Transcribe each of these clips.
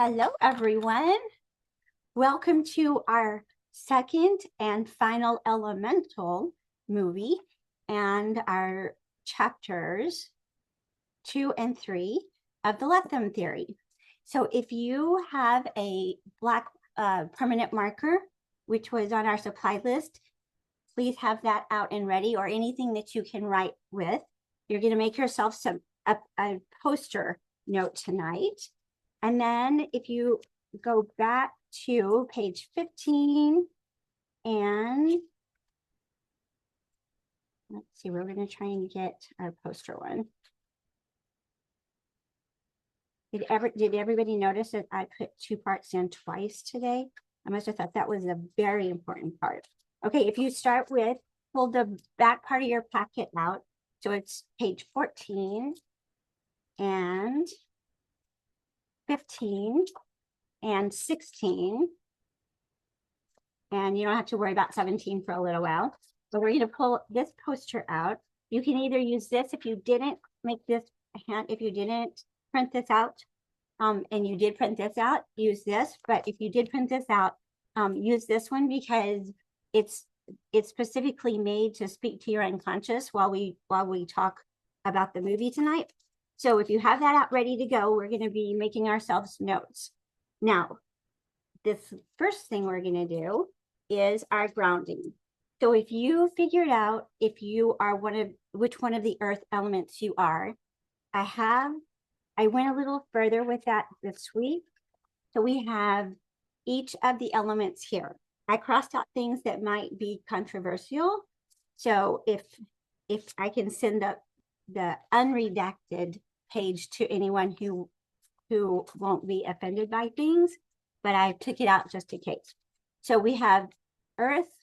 Hello, everyone. Welcome to our second and final elemental movie and our chapters 2 and 3 of the Lethem theory. So if you have a black permanent marker, which was on our supply list, please have that out and ready, or anything that you can write with. You're going to make yourself a poster note tonight. And then if you go back to page 15 and let's see, we're going to try and get our poster one. Did everybody notice that I put 2 parts in twice today? I must have thought that was a very important part. Okay, if you start with, pull the back part of your packet out. So it's page 14 and 15 and 16. And you don't have to worry about 17 for a little while. So we're going to pull this poster out. You can either use this if you didn't make this hand, if you didn't print this out, and you did print this out, use this. But if you did print this out, use this one because it's specifically made to speak to your unconscious while we talk about the movie tonight. So if you have that out ready to go, we're going to be making ourselves notes. Now, this first thing we're going to do is our grounding. So if you figured out if you are which one of the earth elements you are, I went a little further with that this week. So we have each of the elements here. I crossed out things that might be controversial. So if I can send the unredacted page to anyone who won't be offended by things, but I took it out just in case. So we have earth,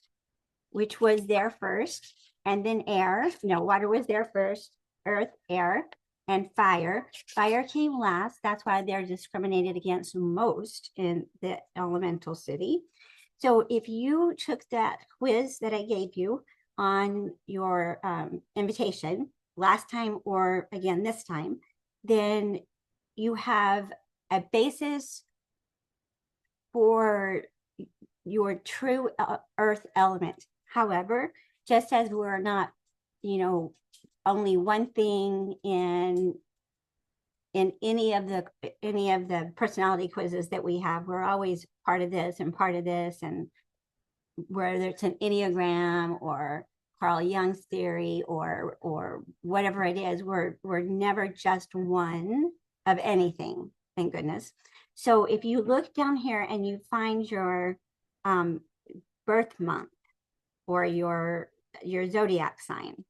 which was there first, and then air. No, water was there first, earth, air, and fire. Fire came last. That's why they're discriminated against most in the elemental city. So if you took that quiz that I gave you on your invitation last time or again this time, then you have a basis for your true earth element. However, just as we're not, only one thing in any of the personality quizzes that we have, we're always part of this, and whether it's an Enneagram or Carl Jung's theory or whatever it is, we're never just one of anything, thank goodness. So if you look down here and you find your birth month or your zodiac sign.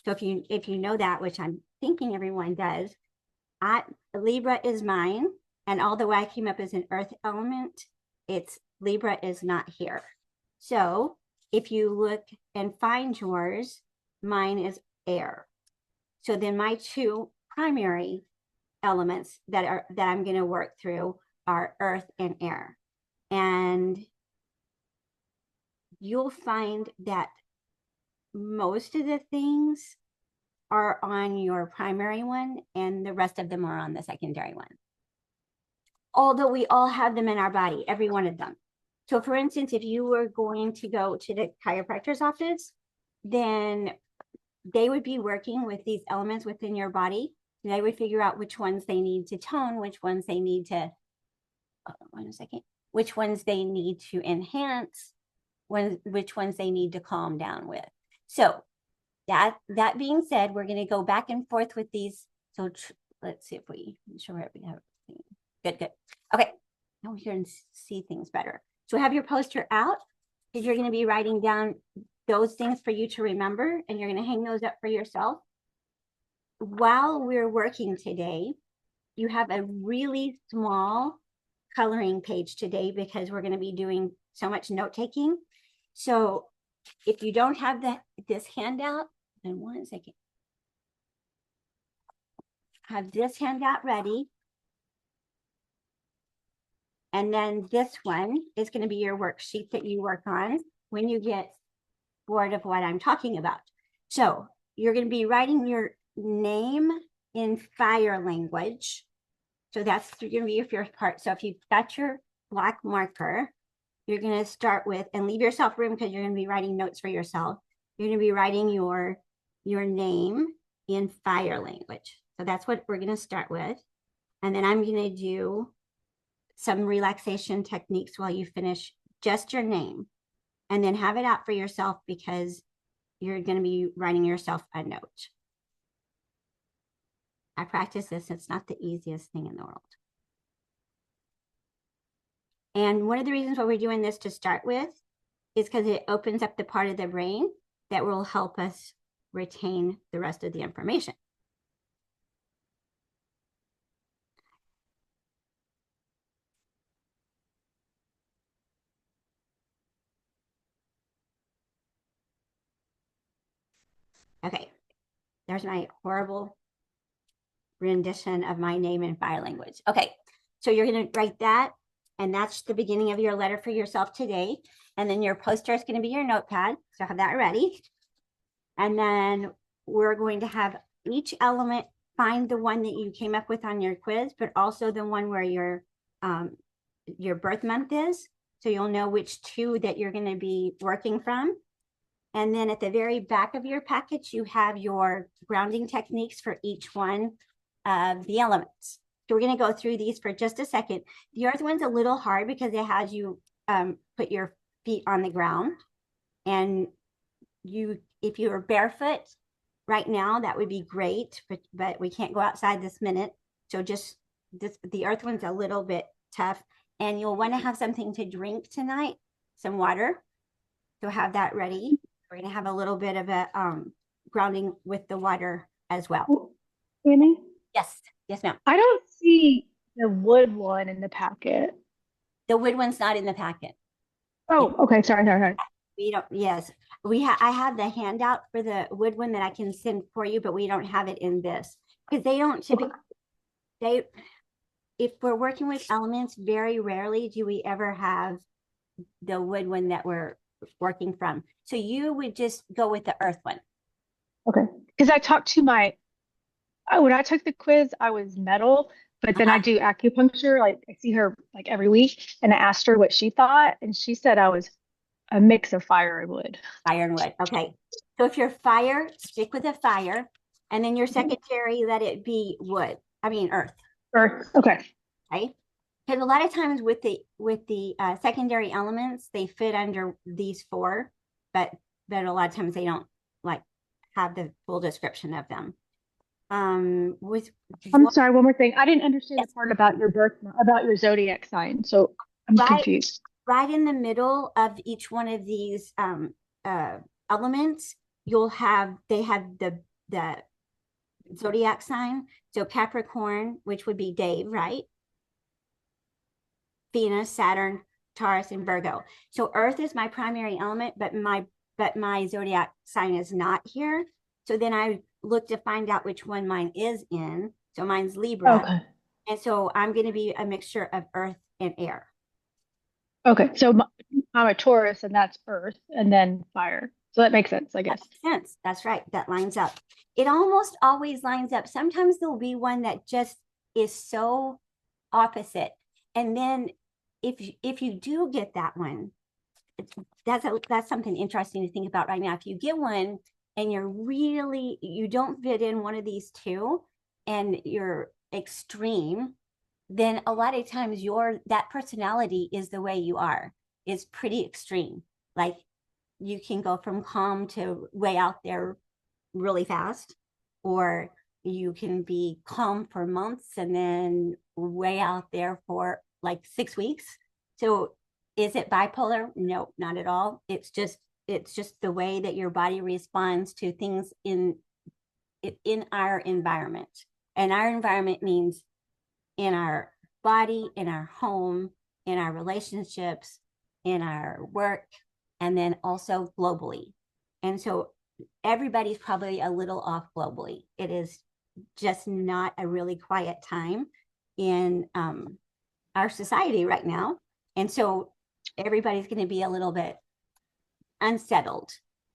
So if you know that, which I'm thinking everyone does, Libra is mine, and although I came up as an earth element, Libra is not here. So if you look and find yours, mine is air. So then my 2 primary elements that I'm going to work through are earth and air. And you'll find that most of the things are on your primary one and the rest of them are on the secondary one. Although we all have them in our body, every one of them. So for instance, if you were going to go to the chiropractor's office, then they would be working with these elements within your body. They would figure out which ones they need to tone, which ones they need to, which ones they need to enhance, which ones they need to calm down with. So that being said, we're going to go back and forth with these. So let's see if we have good. Okay, now we can see things better. So have your poster out because you're going to be writing down those things for you to remember, and you're going to hang those up for yourself. While we're working today, you have a really small coloring page today because we're going to be doing so much note taking. So if you don't have this handout, then one second. Have this handout ready. And then this one is going to be your worksheet that you work on when you get bored of what I'm talking about. So you're going to be writing your name in fire language So that's going to be your first part. So if you've got your black marker, you're going to start with, and leave yourself room because you're going to be writing notes for yourself. You're going to be writing your name in fire language. So that's what we're going to start with. And then I'm going to do some relaxation techniques while you finish just your name, and then have it out for yourself because you're going to be writing yourself a note. I practice this. It's not the easiest thing in the world. And one of the reasons why we're doing this to start with is because it opens up the part of the brain that will help us retain the rest of the information. Okay, there's my horrible rendition of my name in fire language. Okay, so you're going to write that, and that's the beginning of your letter for yourself today. And then your poster is going to be your notepad, so have that ready. And then we're going to have each element find the one that you came up with on your quiz, but also the one where your birth month is, so you'll know which two that you're going to be working from. And then at the very back of your package, you have your grounding techniques for each one of the elements. So we're going to go through these for just a second. The earth one's a little hard because it has you put your feet on the ground. And if you are barefoot right now, that would be great, but we can't go outside this minute. So the earth one's a little bit tough. And you'll want to have something to drink tonight, some water. So have that ready. We're going to have a little bit of a grounding with the water as well. Amy? Yes, ma'am. I don't see the wood one in the packet. The wood one's not in the packet. Oh, okay. Sorry. We don't, yes. I have the handout for the wood one that I can send for you, but we don't have it in this because they don't typically, if we're working with elements, very rarely do we ever have the wood one that we're working from. So you would just go with the earth one. Okay. Because I talked to when I took the quiz, I was metal, but then I do acupuncture. Like I see her like every week, and I asked her what she thought, and she said I was a mix of fire and wood. Fire and wood. Okay. So if you're fire, stick with the fire, and then your secondary, let it be wood. I mean earth. Earth. Okay. Okay. Because a lot of times with the secondary elements, they fit under these four, but a lot of times they don't like have the full description of them. I'm sorry, one more thing. I didn't understand the part about your zodiac sign, so I'm confused. Right in the middle of each one of these elements, they have the zodiac sign. So Capricorn, which would be Dave, right? Venus, Saturn, Taurus, and Virgo. So Earth is my primary element, but my zodiac sign is not here. So then I look to find out which one mine is in. So mine's Libra. Okay. And so I'm going to be a mixture of earth and air. Okay. So I'm a Taurus, and that's earth, and then fire. So that makes sense, I guess. That makes sense. That's right. That lines up. It almost always lines up. Sometimes there'll be one that just is so opposite. And then if you do get that one, that's something interesting to think about right now. If you get one and you don't fit in one of these two and you're extreme, then a lot of times that personality is the way you are, is pretty extreme. Like you can go from calm to way out there really fast, or you can be calm for months and then way out there for like 6 weeks. So is it bipolar? No, not at all. It's just the way that your body responds to things in our environment. And our environment means in our body, in our home, in our relationships, in our work, and then also globally. And so everybody's probably a little off globally. It is just not a really quiet time in our society right now. And so everybody's going to be a little bit unsettled.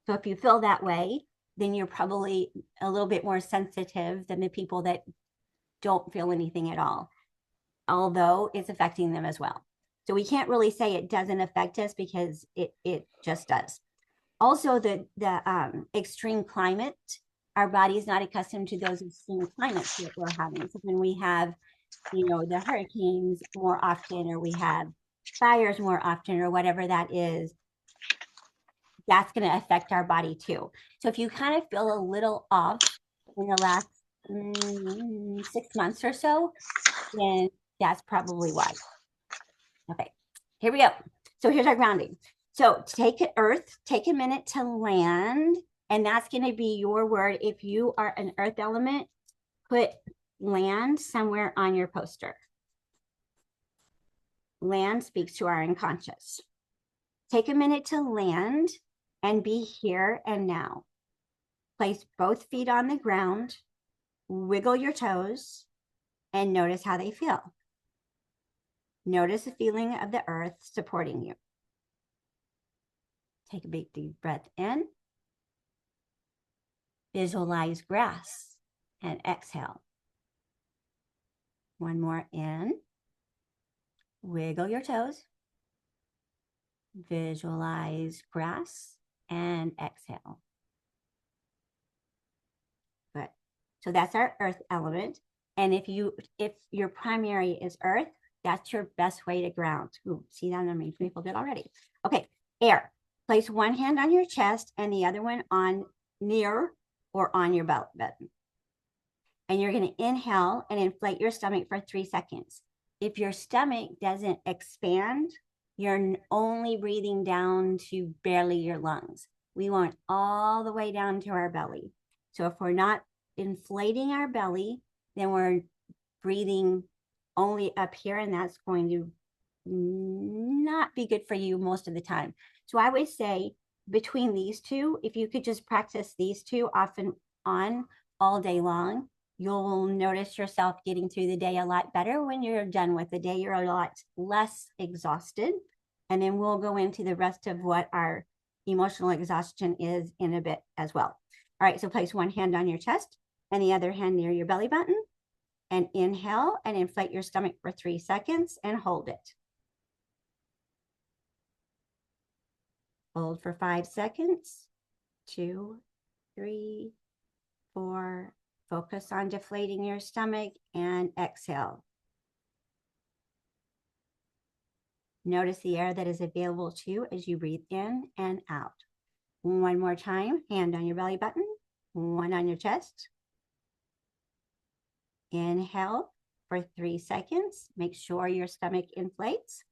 So if you feel that way, then you're probably a little bit more sensitive than the people that don't feel anything at all. although it's affecting them as well. So we can't really say it doesn't affect us because it just does. Also, the extreme climate, our body is not accustomed to those extreme climates that we're having. So when we have, you know, the hurricanes more often, or we have fires more often, or whatever that is, that's going to affect our body too. So if you kind of feel a little off in the last 6 months or so, then that's probably why. Okay, here we go. So here's our grounding. So take earth, take a minute to land, and that's going to be your word. If you are an earth element, put land somewhere on your poster. Land speaks to our unconscious. Take a minute to land and be here and now. Place both feet on the ground, wiggle your toes, and notice how they feel. Notice the feeling of the earth supporting you. Take a big deep breath in. Visualize grass and exhale. One more in. Wiggle your toes. Visualize grass and exhale. Good. So that's our earth element. And if your primary is earth, that's your best way to ground. Ooh, see, that makes me feel good already. Okay, air. Place one hand on your chest and the other one on near or on your belly button. And you're going to inhale and inflate your stomach for 3 seconds. If your stomach doesn't expand, you're only breathing down to barely your lungs. We want all the way down to our belly. So if we're not inflating our belly, then we're breathing only up here, and that's going to not be good for you most of the time. So I would say between these two, if you could just practice these two off and on all day long, you'll notice yourself getting through the day a lot better. When you're done with the day, you're a lot less exhausted. And then we'll go into the rest of what our emotional exhaustion is in a bit as well. All right, so place one hand on your chest and the other hand near your belly button, and inhale and inflate your stomach for 3 seconds and hold it. Hold for 5 seconds. 2, 3, 4. Focus on deflating your stomach and exhale. Notice the air that is available to you as you breathe in and out. One more time, hand on your belly button, one on your chest. Inhale for 3 seconds. Make sure your stomach inflates.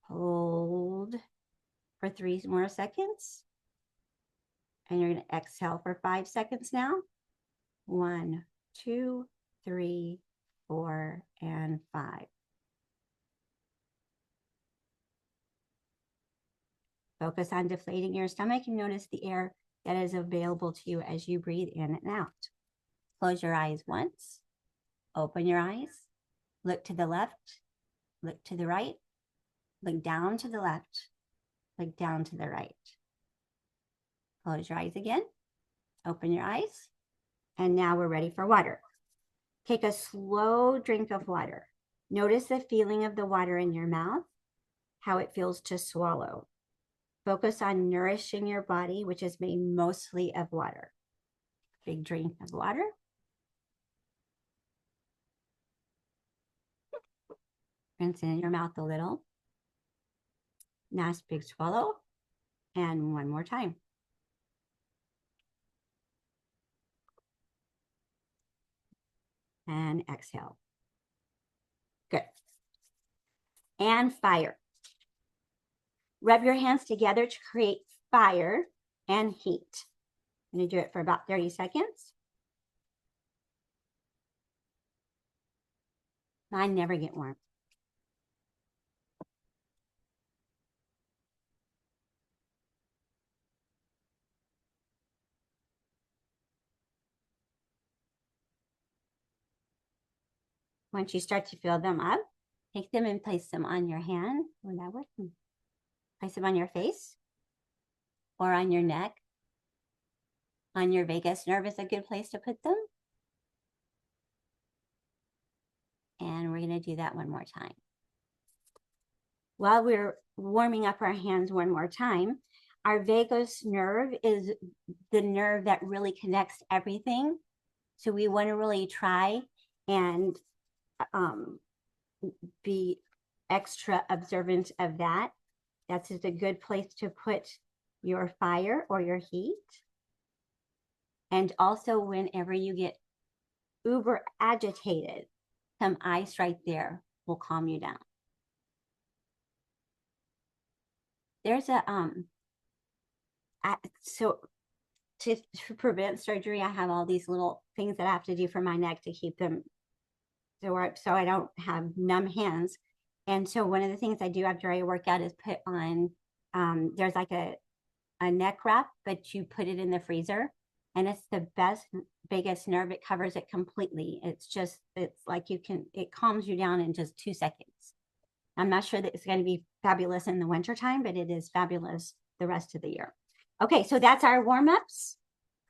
Hold for 3 more seconds. And you're going to exhale for 5 seconds now. 1, 2, 3, 4, and 5. Focus on deflating your stomach and notice the air that is available to you as you breathe in and out. Close your eyes once. Open your eyes. Look to the left. Look to the right. Look down to the left. Look down to the right. Close your eyes again. Open your eyes. And now we're ready for water. Take a slow drink of water. Notice the feeling of the water in your mouth, how it feels to swallow. Focus on nourishing your body, which is made mostly of water. Big drink of water. Rinse in your mouth a little. Nice big swallow. And one more time. And exhale. Good. And fire. Rub your hands together to create fire and heat. I'm going to do it for about 30 seconds. I never get warm. Once you start to fill them up, take them and place them on your hand. Will that work? Place them on your face or on your neck. On your vagus nerve is a good place to put them. going to do that one more time. While we're warming up our hands one more time, our vagus nerve is the nerve that really connects everything. So we want to really try and be extra observant of that. That's just a good place to put your fire or your heat. And also whenever you get uber agitated, some ice right there will calm you down. There's a so to prevent surgery, I have all these little things that I have to do for my neck to keep them so I don't have numb hands. And so one of the things I do after I work out is put on there's like a neck wrap, but you put it in the freezer, and it's the best vagus nerve. It covers it completely. It's like it calms you down in just 2 seconds. I'm not sure that it's going to be fabulous in the wintertime, but it is fabulous the rest of the year. Okay, so that's our warm-ups.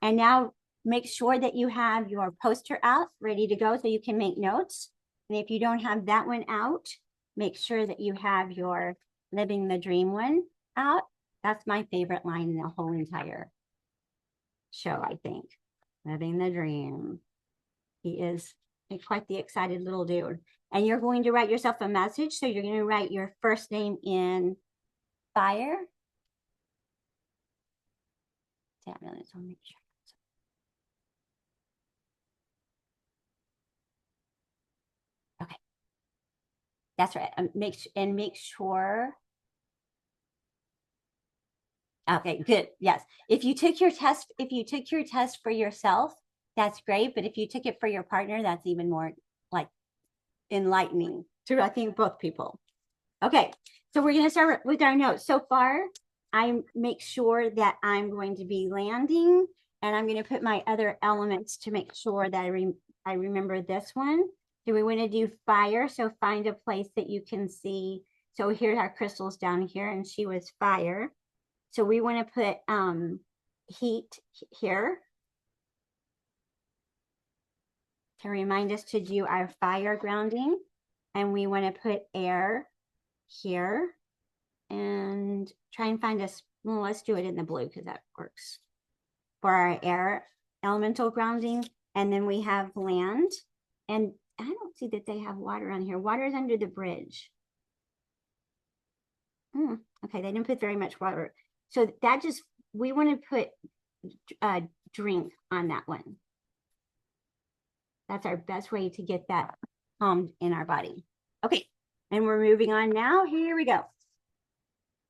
And now make sure that you have your poster out ready to go so you can make notes. And if you don't have that one out, make sure that you have your Living the Dream one out. That's my favorite line in the whole entire show, I think. Living the Dream. He is quite the excited little dude. And you're going to write yourself a message. So you're going to write your first name in fire. Damn, let's make sure. Okay. That's right. Make sure. Okay, good. Yes. If you took your test for yourself, that's great. But if you took it for your partner, that's even more like enlightening to, I think, both people. Okay, so we're going to start with our notes. So far, I make sure that I'm going to be landing, and I'm going to put my other elements to make sure that I remember this one. Do we want to do fire? So find a place that you can see. So here's our crystals down here, and she was fire. So we want to put heat here to remind us to do our fire grounding. And we want to put air here and try and find us. Well, let's do it in the blue because that works for our air elemental grounding. And then we have land. And I don't see that they have water on here. Water is under the bridge. Okay, they didn't put very much water. So that just, we want to put a drink on that one. That's our best way to get that calmed in our body. Okay, and we're moving on now. Here we go.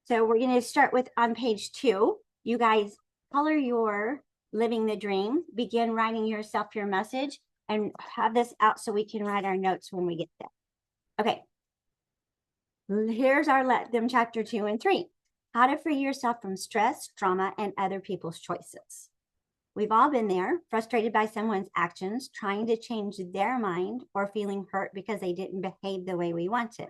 So we're going to start with on page 2. You guys color your Living the Dream. Begin writing yourself your message and have this out so we can write our notes when we get there. Okay. Here's our Let Them chapter 2 and 3. How to free yourself from stress, drama, and other people's choices. We've all been there, frustrated by someone's actions, trying to change their mind, or feeling hurt because they didn't behave the way we wanted.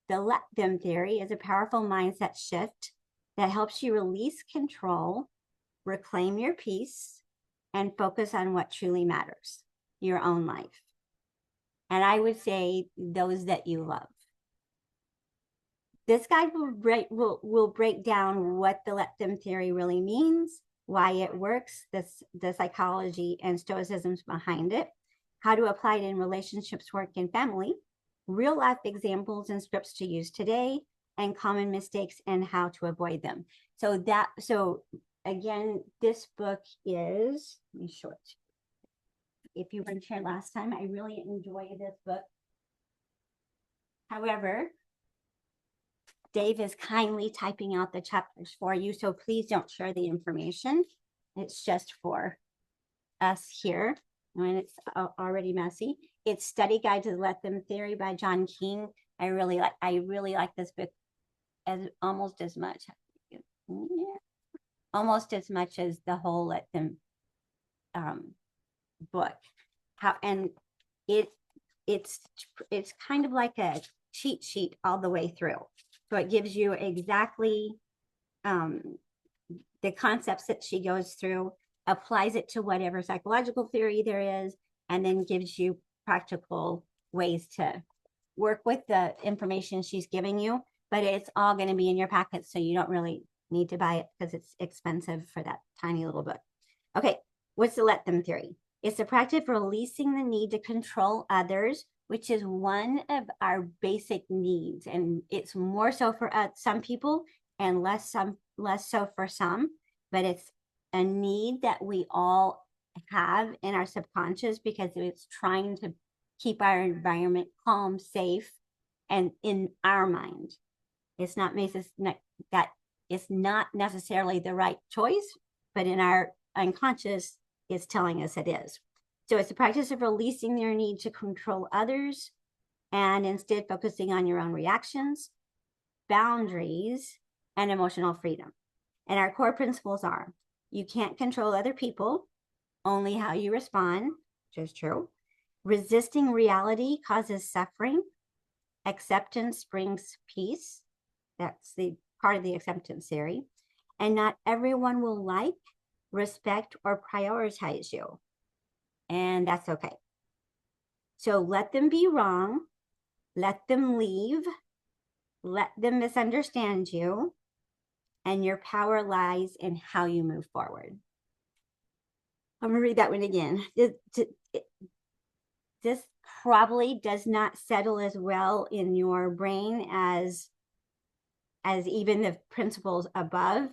The Let Them theory is a powerful mindset shift that helps you release control, reclaim your peace, and focus on what truly matters, your own life. And I would say those that you love. This guide will break down what the Let Them theory really means, why it works, the psychology and stoicisms behind it, how to apply it in relationships, work, and family, real life examples and scripts to use today, and common mistakes and how to avoid them. So again, this book is, let me show it. If you weren't here last time, I really enjoy this book. However, Dave is kindly typing out the chapters for you, so please don't share the information. It's just for us here, and it's already messy. It's Study Guide to the Let Them Theory by John King. I really like this book almost as much as the whole Let Them book. It's kind of like a cheat sheet all the way through. So it gives you exactly the concepts that she goes through, applies it to whatever psychological theory there is, and then gives you practical ways to work with the information she's giving you, but it's all going to be in your packet. So you don't really need to buy it because it's expensive for that tiny little book. Okay. What's the let them theory? It's the practice of releasing the need to control others, which is one of our basic needs. And it's more so for some people and less so for some, but it's a need that we all have in our subconscious because it's trying to keep our environment calm, safe, and in our mind. It's not that it's not necessarily the right choice, but in our unconscious, it's telling us it is. So it's the practice of releasing your need to control others and instead focusing on your own reactions, boundaries, and emotional freedom. And our core principles are: you can't control other people, only how you respond, which is true. Resisting reality causes suffering. Acceptance brings peace. That's the part of the acceptance theory. And not everyone will like, respect, or prioritize you. And that's okay. So let them be wrong. Let them leave. Let them misunderstand you. And your power lies in how you move forward. I'm going to read that one again. This probably does not settle as well in your brain as even the principles above,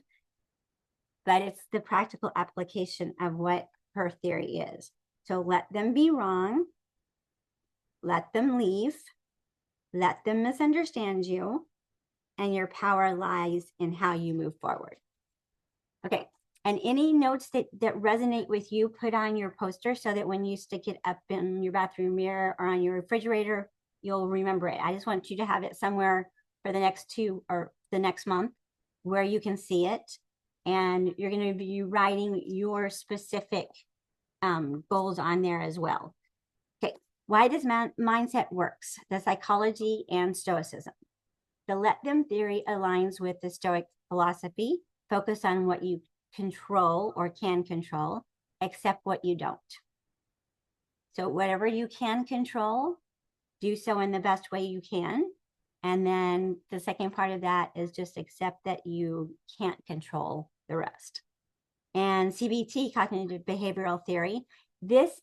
but it's the practical application of what her theory is. So let them be wrong, let them leave, let them misunderstand you, and your power lies in how you move forward. Okay, and any notes that resonate with you, put on your poster so that when you stick it up in your bathroom mirror or on your refrigerator, you'll remember it. I just want you to have it somewhere for the next 2 or the next month where you can see it. And you're going to be writing your specific goals on there as well. Okay, why does mindset works? The psychology and stoicism. The let them theory aligns with the Stoic philosophy. Focus on what you control or can control, accept what you don't. So whatever you can control, do so in the best way you can. And then the second part of that is just accept that you can't control the rest. And CBT, cognitive behavioral theory, this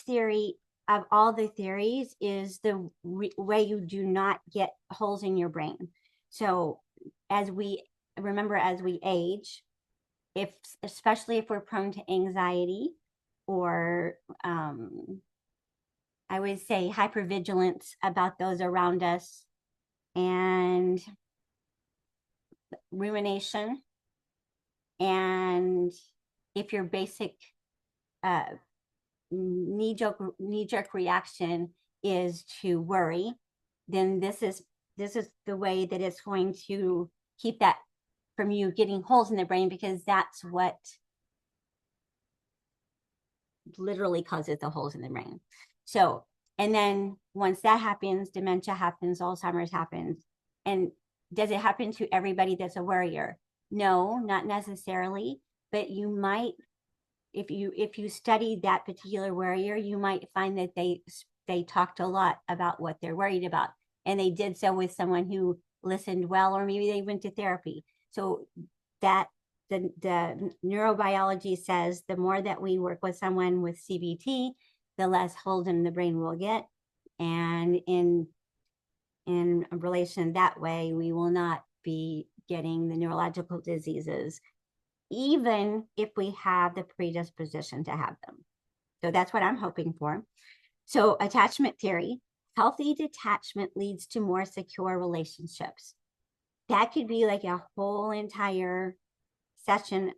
theory of all the theories is the way you do not get holes in your brain. So as we age, especially if we're prone to anxiety or I would say hypervigilance about those around us and rumination, and if your basic knee-jerk reaction is to worry, then this is the way that it's going to keep that from you getting holes in the brain, because that's what literally causes the holes in the brain. So, and then once that happens, dementia happens, Alzheimer's happens. And does it happen to everybody that's a worrier? No, not necessarily, but you might, if you study that particular worrier, you might find that they talked a lot about what they're worried about, and they did so with someone who listened well, or maybe they went to therapy. So that the neurobiology says the more that we work with someone with CBT, the less holes in the brain we'll get, and in relation that way, we will not be getting the neurological diseases, even if we have the predisposition to have them. So that's what I'm hoping for. So attachment theory, healthy detachment leads to more secure relationships. That could be like a whole entire session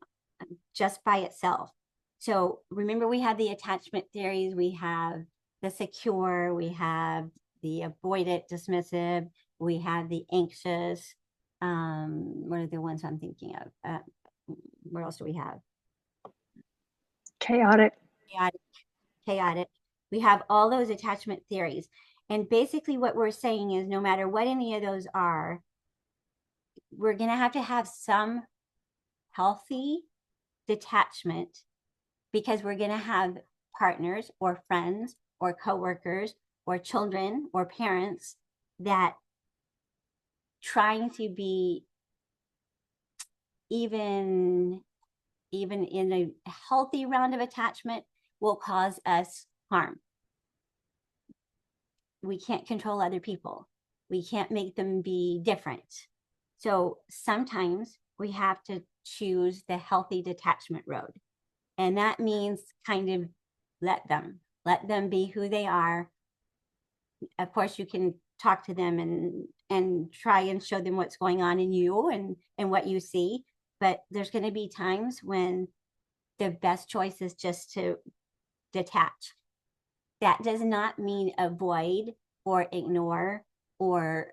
just by itself. So remember, we have the attachment theories, we have the secure, we have the avoidant, dismissive, we have the anxious. What are the ones I'm thinking of? What else do we have? Chaotic. We have all those attachment theories. And basically what we're saying is no matter what any of those are, we're going to have some healthy detachment, because we're going to have partners or friends or coworkers or children or parents that trying to be even in a healthy round of attachment will cause us harm. We can't control other people. We can't make them be different. So sometimes we have to choose the healthy detachment road. And that means kind of let them be who they are. Of course, you can talk to them and try and show them what's going on in you and what you see. But there's going to be times when the best choice is just to detach. That does not mean avoid or ignore or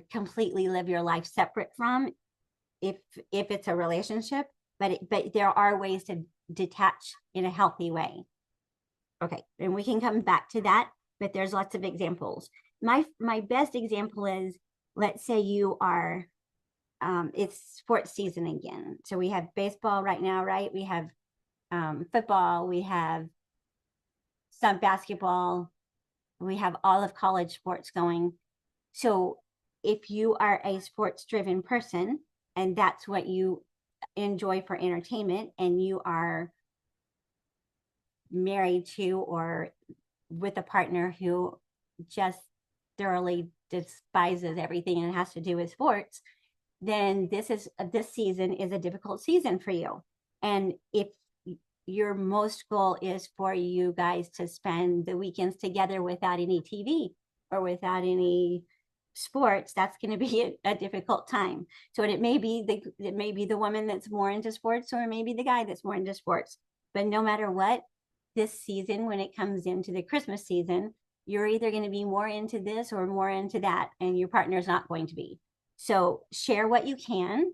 completely live your life separate from if it's a relationship, but there are ways to detach in a healthy way. Okay, and we can come back to that, but there's lots of examples. My best example is, let's say you are it's sports season again. So we have baseball right now, right? We have football, we have some basketball, we have all of college sports going. So if you are a sports driven person and that's what you enjoy for entertainment, and you are married to or with a partner who just thoroughly despises everything and has to do with sports, then this season is a difficult season for you. And if your most goal is for you guys to spend the weekends together without any TV or without any sports, that's going to be a difficult time. So it may be the woman that's more into sports, or maybe the guy that's more into sports. But no matter what, this season, when it comes into the Christmas season, you're either going to be more into this or more into that, and your partner's not going to be. So share what you can,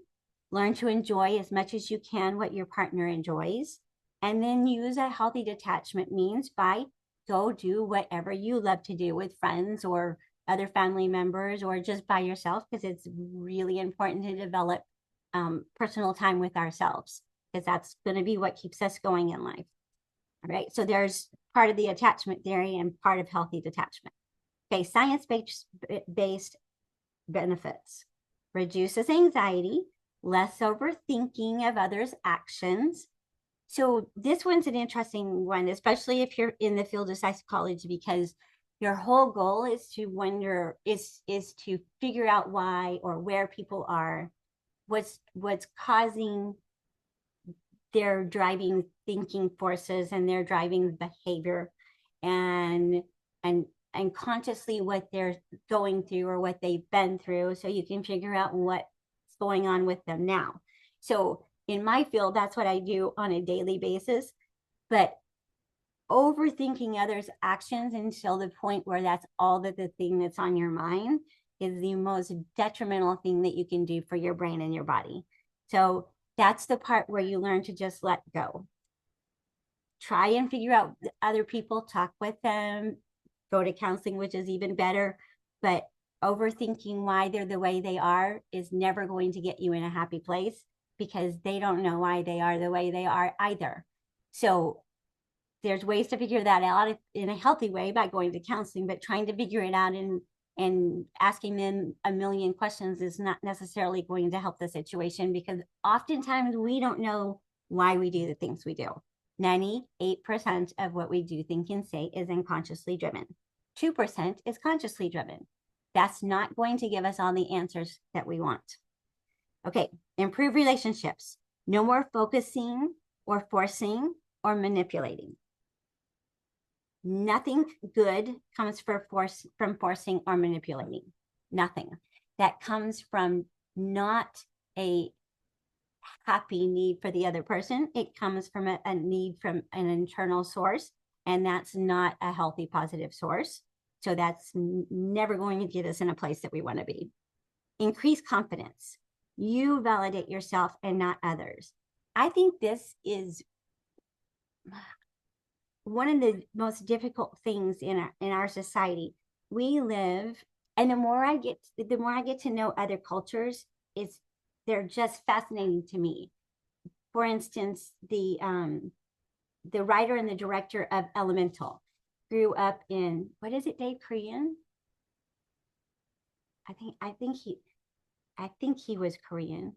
learn to enjoy as much as you can what your partner enjoys, and then use a healthy detachment means by go do whatever you love to do with friends or other family members or just by yourself, because it's really important to develop personal time with ourselves, because that's going to be what keeps us going in life. All right. So there's part of the attachment theory and part of healthy detachment. Okay. Science-based benefits: reduces anxiety, less overthinking of others' actions. So this one's an interesting one, especially if you're in the field of psychology, because your whole goal is to wonder, is to figure out why or where people are, what's causing their driving thinking forces and their driving behavior, and consciously what they're going through or what they've been through, so you can figure out what's going on with them now. So in my field, that's what I do on a daily basis. But overthinking others' actions until the point where that's all that the thing that's on your mind is the most detrimental thing that you can do for your brain and your body. So that's the part where you learn to just let go. Try and figure out other people, talk with them, go to counseling, which is even better. But overthinking why they're the way they are is never going to get you in a happy place, because they don't know why they are the way they are either. So there's ways to figure that out in a healthy way by going to counseling, but trying to figure it out and asking them a million questions is not necessarily going to help the situation, because oftentimes we don't know why we do the things we do. 98% of what we do, think, and say is unconsciously driven. 2% is consciously driven. That's not going to give us all the answers that we want. Okay, improve relationships. No more focusing or forcing or manipulating. Nothing good comes from forcing or manipulating. Nothing. That comes from not a happy need for the other person. It comes from a need from an internal source, and that's not a healthy, positive source. So that's never going to get us in a place that we want to be. Increase confidence. You validate yourself and not others. I think this is one of the most difficult things in our society. We live, and the more I get to know other cultures, they're just fascinating to me. For instance, the writer and the director of Elemental, grew up in, what is it, Dave? Korean? I think he was Korean.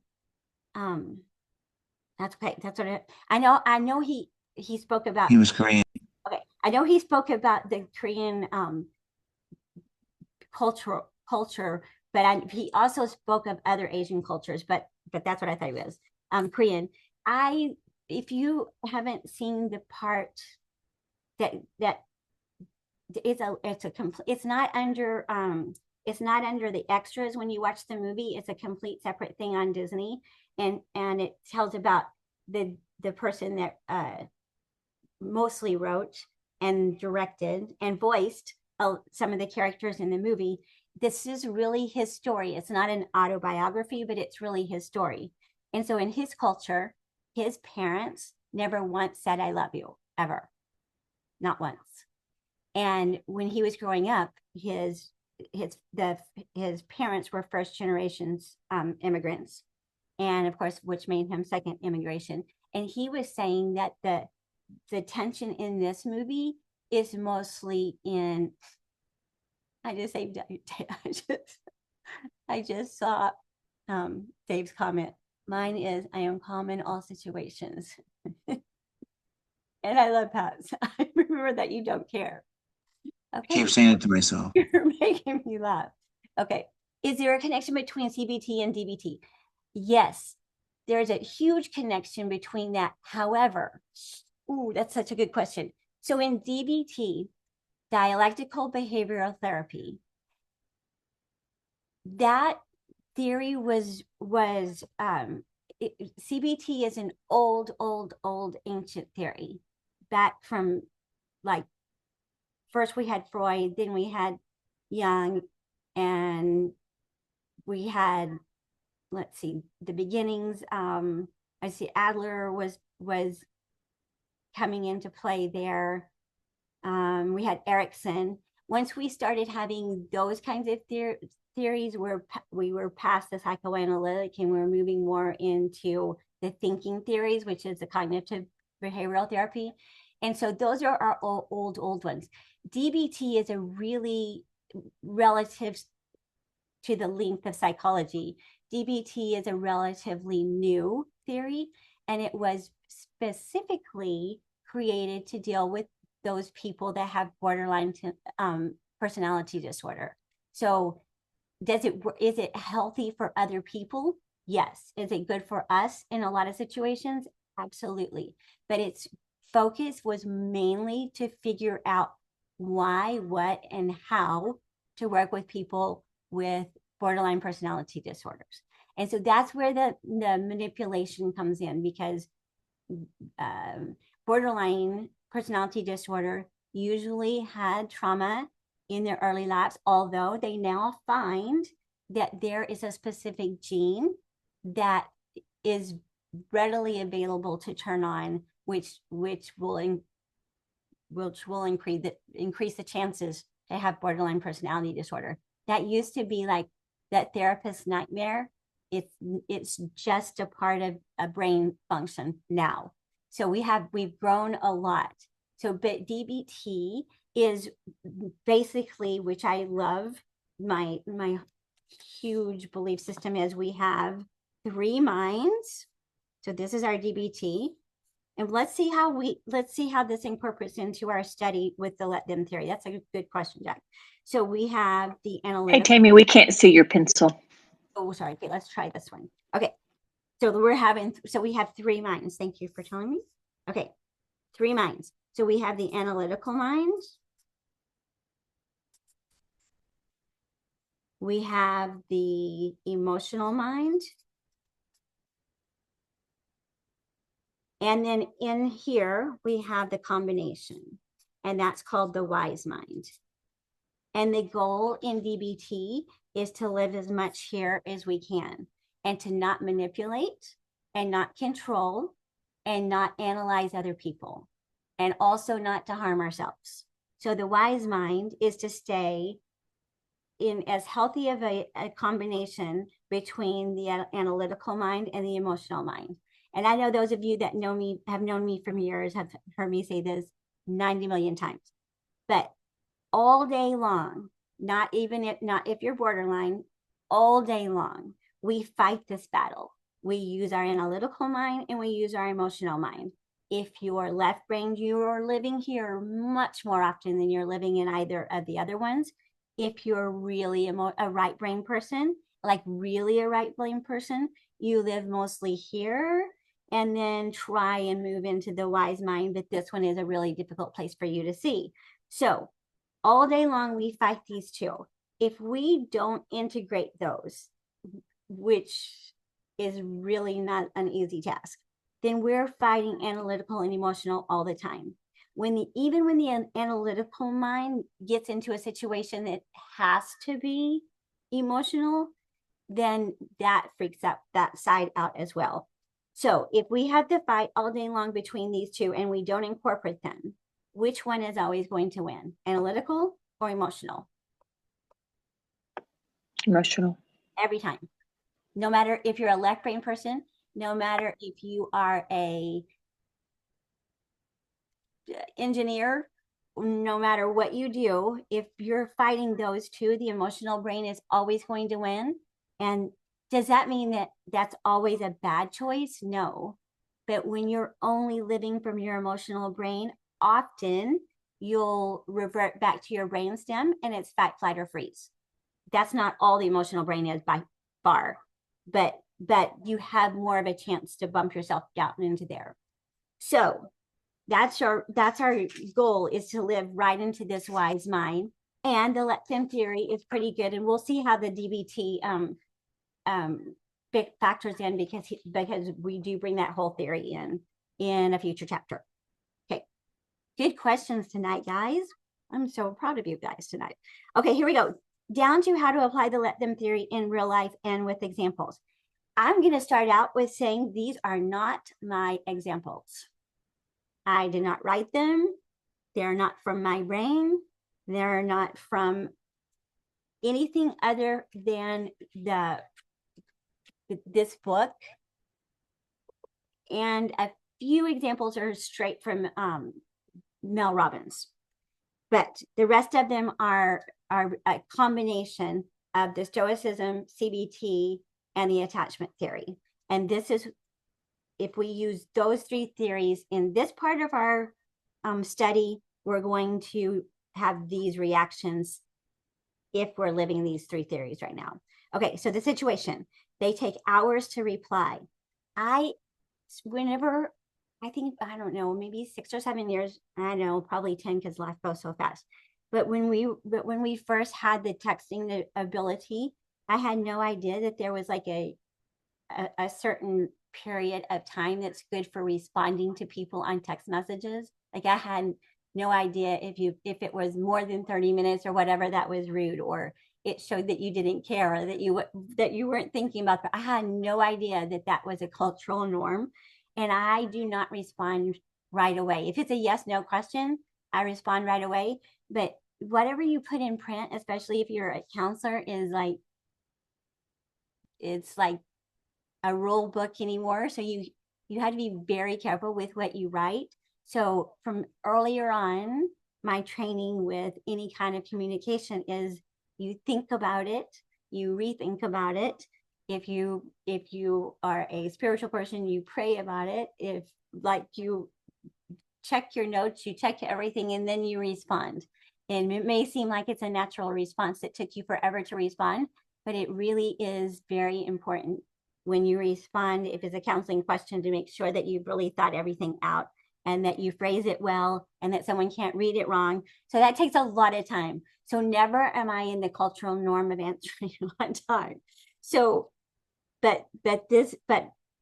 That's okay. That's what I know he spoke about. He was Korean. Okay. I know he spoke about the Korean culture, but he also spoke of other Asian cultures, but that's what I thought it was. Korean. If you haven't seen the part that it's not under the extras when you watch the movie. It's a complete separate thing on Disney, and it tells about the person that mostly wrote and directed and voiced some of the characters in the movie. This is really his story. It's not an autobiography, but it's really his story. And so in his culture, his parents never once said, "I love you," ever. Not once. And when he was growing up, his parents were first generations immigrants, and of course, which made him second immigration. And he was saying that the tension in this movie is mostly in. I just saw Dave's comment. Mine is, "I am calm in all situations." And I love Pat's. I remember that you don't care. I Okay. keep saying it to myself. You're making me laugh. Okay. Is there a connection between CBT and DBT? Yes, there's a huge connection between that. However, that's such a good question. So in DBT, dialectical behavioral therapy, that theory CBT is an old ancient theory, back from, like, first we had Freud, then we had Jung, and we had, let's see, the beginnings. I see Adler was coming into play there. We had Erickson. Once we started having those kinds of theories, where we were past the psychoanalytic and we were moving more into the thinking theories, which is the cognitive behavioral therapy. And so those are our old ones. DBT is a really, relative to the length of psychology, DBT is a relatively new theory, and it was specifically created to deal with those people that have borderline personality disorder. So is it healthy for other people? Yes. Is it good for us in a lot of situations? Absolutely. But its focus was mainly to figure out why, what, and how to work with people with borderline personality disorders. And so that's where the manipulation comes in, because borderline personality disorder usually had trauma in their early lives, although they now find that there is a specific gene that is readily available to turn on, which will increase the chances to have borderline personality disorder. That used to be like that therapist's nightmare. It's just a part of a brain function now. So we've grown a lot. So, but DBT is basically, which I love, my huge belief system is we have 3 minds. So this is our DBT. And let's see how this incorporates into our study with the let them theory. That's a good question, Jack. So we have the analytical. Hey, Tammy, we can't see your pencil. Oh, sorry. Okay, let's try this one. Okay. So we have 3 minds. Thank you for telling me. Okay. 3 minds. So we have the analytical mind. We have the emotional mind. And then in here, we have the combination, and that's called the wise mind. And the goal in DBT is to live as much here as we can, and to not manipulate and not control and not analyze other people, and also not to harm ourselves. So the wise mind is to stay in as healthy of a combination between the analytical mind and the emotional mind. And I know those of you that have known me for years, have heard me say this 90 million times. But all day long, not if you're borderline, all day long, we fight this battle. We use our analytical mind and we use our emotional mind. If you're left brain, you are living here much more often than you're living in either of the other ones. If you're really a right brain person, like really a right brain person, you live mostly here and then try and move into the wise mind. But this one is a really difficult place for you to see. So all day long, we fight these two. If we don't integrate those, which is really not an easy task, then we're fighting analytical and emotional all the time. Even when the analytical mind gets into a situation that has to be emotional, then that freaks out that side out as well. So if we have to fight all day long between these two and we don't incorporate them, which one is always going to win? Analytical or emotional? Emotional. Every time. No matter if you're a left brain person, no matter if you are a engineer, no matter what you do, if you're fighting those two, the emotional brain is always going to win. And does that mean that that's always a bad choice? No. But when you're only living from your emotional brain, often you'll revert back to your brainstem and it's fight, flight, or freeze. That's not all the emotional brain is by far, but you have more of a chance to bump yourself down into there. So that's our goal, is to live right into this wise mind. And the let them theory is pretty good, and we'll see how the DBT factors in, because we do bring that whole theory in a future chapter. Okay, good questions tonight, guys. I'm so proud of you guys tonight. Okay, here we go. Down to how to apply the let them theory in real life and with examples. I'm going to start out with saying these are not my examples. I did not write them. They're not from my brain. They're not from anything other than this book. And a few examples are straight from Mel Robbins. But the rest of them are a combination of the Stoicism, CBT, and the attachment theory. And this is, if we use those three theories in this part of our study, we're going to have these reactions if we're living these three theories right now. Okay, so the situation, they take hours to reply. I don't know, maybe 6 or 7 years, I don't know, probably 10, because life goes so fast. But when we first had the texting ability, I had no idea that there was like a certain period of time that's good for responding to people on text messages. Like, I had no idea if it was more than 30 minutes or whatever, that was rude, or it showed that you didn't care, or that you weren't thinking about that. I had no idea that was a cultural norm. And I do not respond right away. If it's a yes, no question, I respond right away. But whatever you put in print, especially if you're a counselor, it's like a rule book anymore. So you have to be very careful with what you write. So from earlier on, my training with any kind of communication is, you think about it, you rethink about it. If you are a spiritual person, you pray about it. If, like, you check your notes, you check everything, and then you respond. And it may seem like it's a natural response that took you forever to respond, but it really is very important when you respond, if it's a counseling question, to make sure that you've really thought everything out and that you phrase it well and that someone can't read it wrong. So that takes a lot of time. So never am I in the cultural norm of answering on time. So, but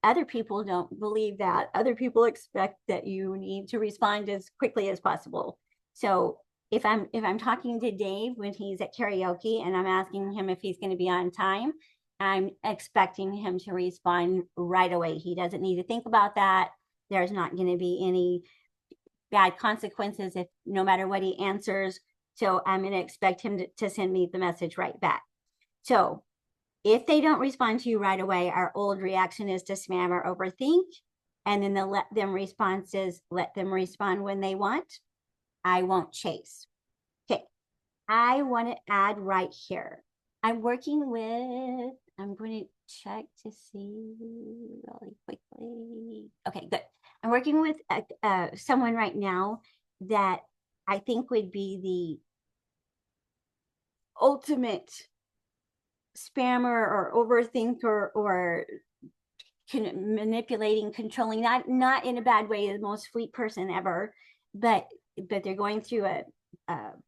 other people don't believe that. Other people expect that you need to respond as quickly as possible. So if I'm talking to Dave when he's at karaoke and I'm asking him if he's going to be on time, I'm expecting him to respond right away. He doesn't need to think about that. There's not going to be any bad consequences if no matter what he answers. So I'm going to expect him to send me the message right back. So if they don't respond to you right away, our old reaction is to spam or overthink. And then the let them response is, let them respond when they want. I won't chase. I want to add right here. I'm going to check to see really quickly. Okay, good. I'm working with someone right now that I think would be the ultimate spammer or overthinker or manipulating, controlling, not in a bad way, the most sweet person ever, but they're going through a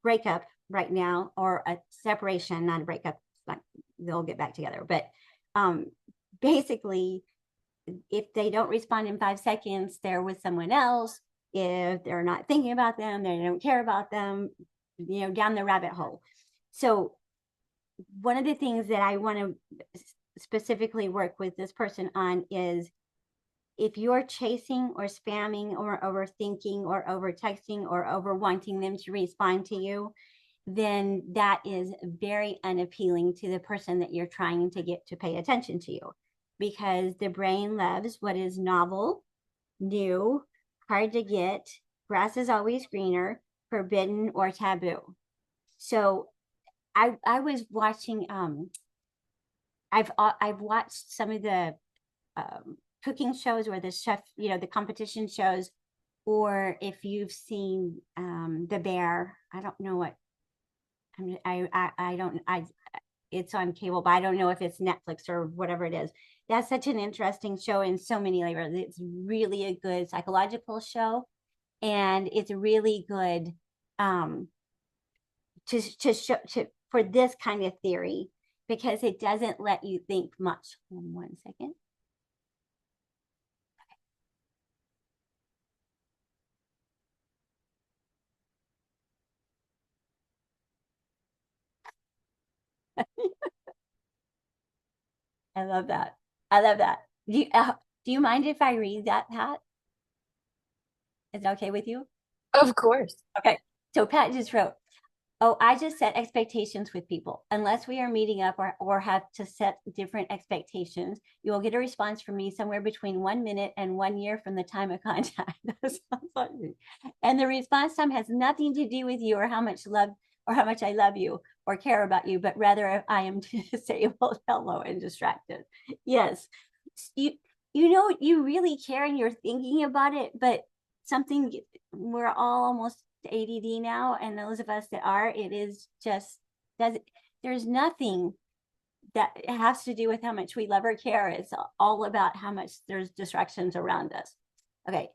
breakup right now, or a separation, not a breakup, like they'll get back together. But basically, if they don't respond in 5 seconds, they're with someone else. If they're not thinking about them, they don't care about them, down the rabbit hole. So one of the things that I want to specifically work with this person on is, if you're chasing or spamming or overthinking or over texting or over wanting them to respond to you, then that is very unappealing to the person that you're trying to get to pay attention to you, because the brain loves what is novel, new, hard to get, grass is always greener, forbidden, or taboo. So I was watching I've watched some of the cooking shows, or the chef, the competition shows, or if you've seen The Bear. I don't know what I don't it's on cable, but I don't know if it's Netflix or whatever it is. That's such an interesting show in so many layers. It's really a good psychological show, and it's really good to show for this kind of theory, because it doesn't let you think much. 1 second. I love that. I love that. Do you mind if I read that, Pat? Is it okay with you? Of course. Okay. So Pat just wrote, "Oh, I just set expectations with people. Unless we are meeting up or have to set different expectations, you will get a response from me somewhere between 1 minute and 1 year from the time of contact." And the response time has nothing to do with you or how much I love you or care about you, but rather if I am disabled, hello, and distracted. Yes. You really care and you're thinking about it, but we're all almost ADD now, and those of us that are, it is just there's nothing that has to do with how much we love or care. It's all about how much there's distractions around us. Okay.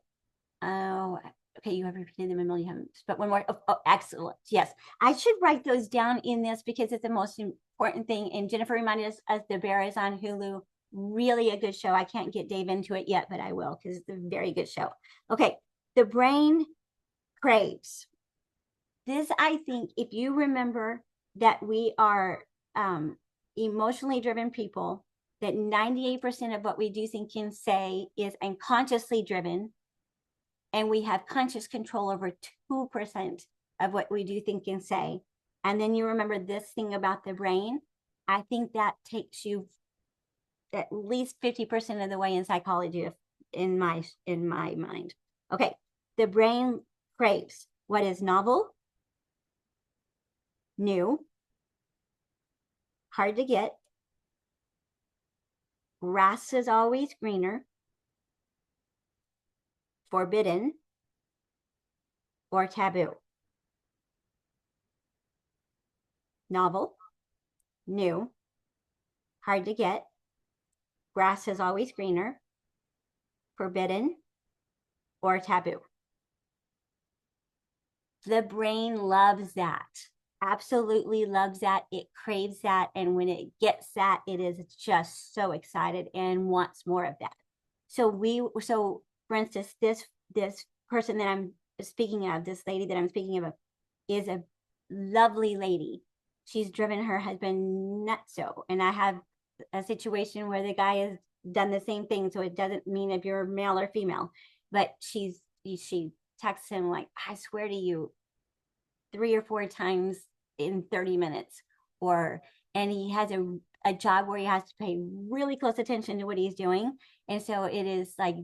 Oh, okay, you have repeated them a million times, but one more. Oh, excellent. Yes, I should write those down in this, because it's the most important thing. And Jennifer reminded us The Bear is on Hulu. Really a good show. I can't get Dave into it yet, but I will, because it's a very good show. Okay, the brain craves. This, I think, if you remember that we are emotionally driven people, that 98% of what we do, think, and say is unconsciously driven, and we have conscious control over 2% of what we do, think, and say. And then you remember this thing about the brain. I think that takes you at least 50% of the way in psychology, in my mind. Okay, the brain craves what is novel, new, hard to get, grass is always greener, forbidden, or taboo. Novel, new, hard to get, grass is always greener, forbidden, or taboo. The brain loves that. Absolutely loves that. It craves that. And when it gets that, it is just so excited and wants more of that. So for instance, this person that I'm speaking of, this lady that I'm speaking of, is a lovely lady. She's driven her husband nutso. And I have a situation where the guy has done the same thing. So it doesn't mean if you're male or female, but she texts him like, "I swear to you, 3 or 4 times in 30 minutes." And he has a job where he has to pay really close attention to what he's doing. And so it is like,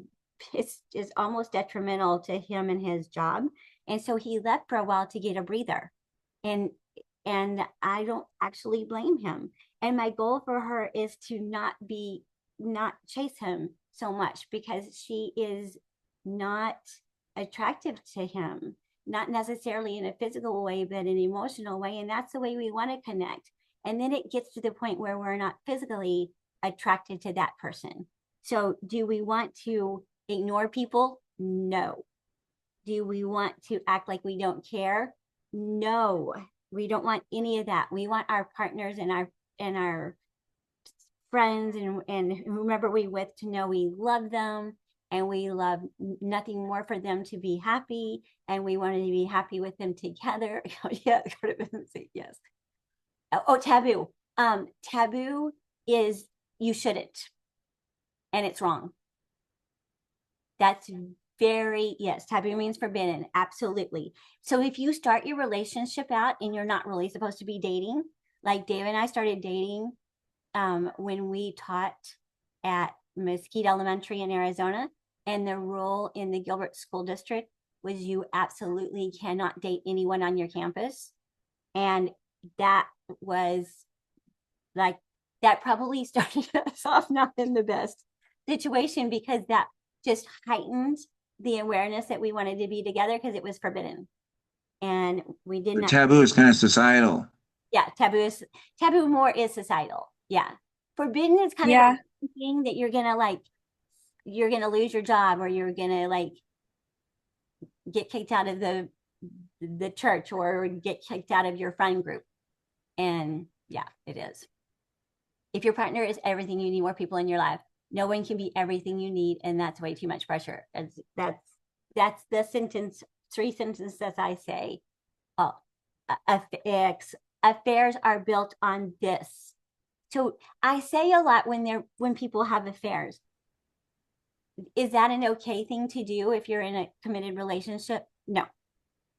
it's almost detrimental to him and his job. And so he left for a while to get a breather. And And I don't actually blame him. And my goal for her is to not chase him so much, because she is not attractive to him, not necessarily in a physical way, but an emotional way. And that's the way we want to connect. And then it gets to the point where we're not physically attracted to that person. So do we want to ignore people? No. Do we want to act like we don't care? No. We don't want any of that. We want our partners and our friends and whomever we with to know we love them, and we love nothing more for them to be happy, and we want to be happy with them together. Yeah, yes. Oh, taboo. Taboo is you shouldn't, and it's wrong. That's very, yes, taboo means forbidden, absolutely. So if you start your relationship out and you're not really supposed to be dating, like Dave and I started dating when we taught at Mesquite Elementary in Arizona, and the rule in the Gilbert School District was you absolutely cannot date anyone on your campus. And that was like, that probably started us off not in the best situation, because that just heightened the awareness that we wanted to be together, because it was forbidden. And we did But not. taboo is kind of societal. Yeah, taboo more is societal. Yeah. Forbidden is kind Yeah. of a thing that you're gonna lose your job, or you're gonna like get kicked out of the church, or get kicked out of your friend group. And yeah, it is. If your partner is everything you need more people in your life, no one can be everything you need, and that's way too much pressure. That's the sentence, 3 sentences that I say. Oh, affairs are built on this. So I say a lot when people have affairs. Is that an okay thing to do if you're in a committed relationship? No,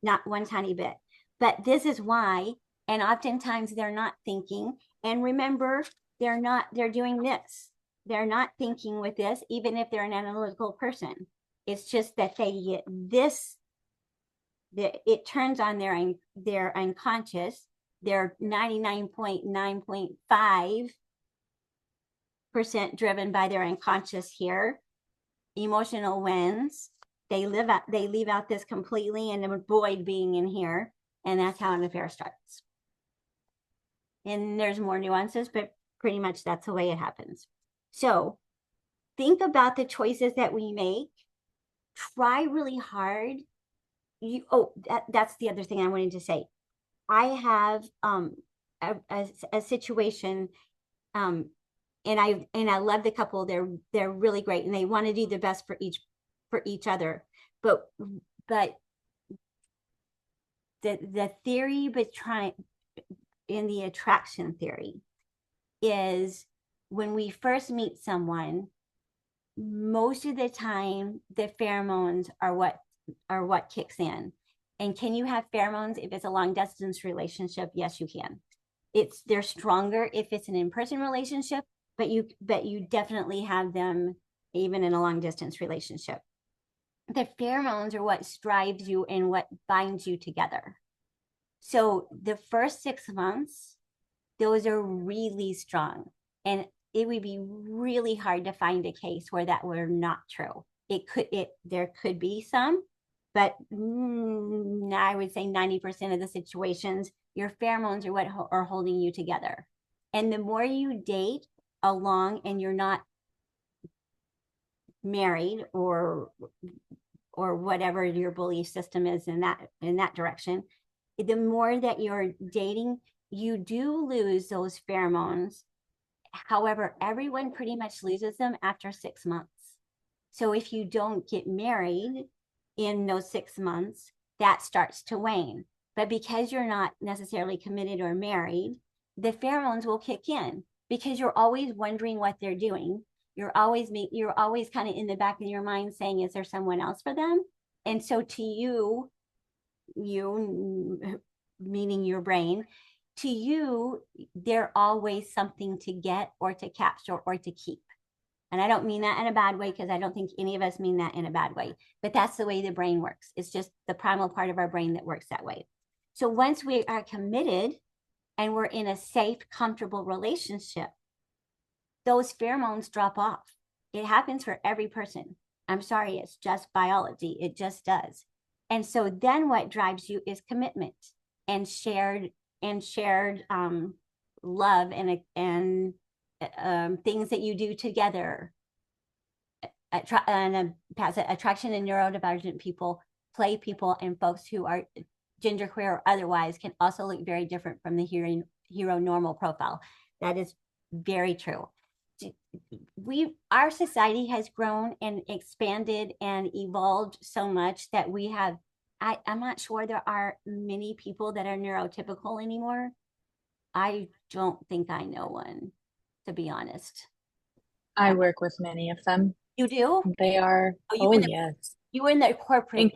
not one tiny bit. But this is why, and oftentimes they're not thinking. And remember, they're doing this. They're not thinking with this, even if they're an analytical person. It's just that they get this, it turns on their unconscious. They're 99.9.5% driven by their unconscious here. Emotional wins. They leave out this completely and avoid being in here. And that's how an affair starts. And there's more nuances, but pretty much that's the way it happens. So think about the choices that we make. Try really hard. That's the other thing I wanted to say. I have a situation, and I love the couple. They're really great, and they want to do the best for each other. But the theory in the attraction theory is, when we first meet someone, most of the time the pheromones are what kicks in. And can you have pheromones if it's a long distance relationship? Yes, you can. They're stronger if it's an in-person relationship, but you definitely have them even in a long distance relationship. The pheromones are what drives you and what binds you together. So the first 6 months, those are really strong. And it would be really hard to find a case where that were not true. There could be some, but I would say 90% of the situations, your pheromones are what are holding you together. And the more you date along and you're not married or whatever your belief system is in that direction, the more that you're dating, you do lose those pheromones. However, everyone pretty much loses them after 6 months. So if you don't get married in those 6 months, that starts to wane. But because you're not necessarily committed or married, the pheromones will kick in, because you're always wondering what they're doing. You're always kind of in the back of your mind saying, is there someone else for them? And so to you meaning your brain, to you, they're always something to get or to capture or to keep. And I don't mean that in a bad way, because I don't think any of us mean that in a bad way, but that's the way the brain works. It's just the primal part of our brain that works that way. So once we are committed, and we're in a safe, comfortable relationship, those pheromones drop off. It happens for every person. I'm sorry, it's just biology. It just does. And so then what drives you is commitment and shared love and things that you do together. Attraction and neurodivergent people, play people, and folks who are genderqueer or otherwise can also look very different from the hero normal profile. That is very true. Our society has grown and expanded and evolved so much that we have, I'm not sure there are many people that are neurotypical anymore. I don't think I know one, to be honest. I work with many of them. You do? They are, oh yes. You were in the corporate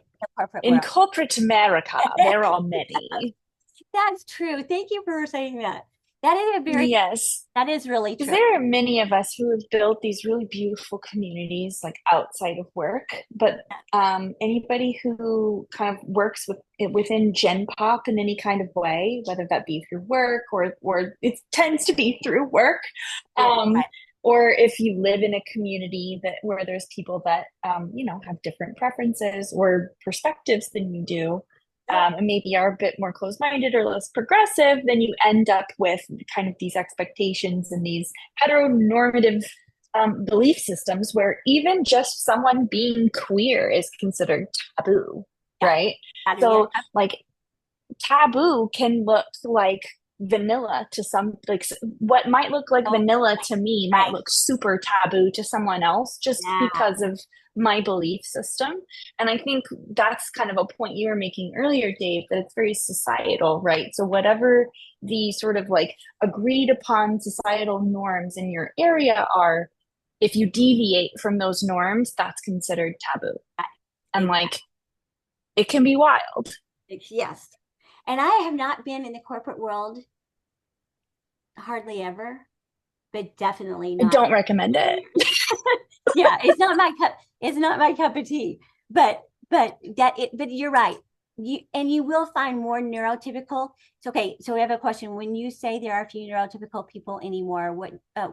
In world. corporate America, there are many. That's true. Thank you for saying that. That is a very, Yes. that is really true. Because there are many of us who have built these really beautiful communities like outside of work, but anybody who kind of works within Gen Pop in any kind of way, whether that be through work or it tends to be through work, or if you live in a community where there's people that have different preferences or perspectives than you do, and maybe are a bit more closed-minded or less progressive, then you end up with kind of these expectations and these heteronormative belief systems where even just someone being queer is considered taboo, right? So like taboo can look like vanilla to some, like what might look like vanilla to me might look super taboo to someone else just because of my belief system. And I think that's kind of a point you were making earlier, Dave, that it's very societal, right? So whatever the sort of like agreed upon societal norms in your area are, if you deviate from those norms, that's considered taboo. And like, it can be wild. Yes. And I have not been in the corporate world hardly ever, but definitely not. I don't recommend it. Yeah, it's not my cup of tea. But you're right. You will find more neurotypical. It's okay. So we have a question. When you say there are few neurotypical people anymore,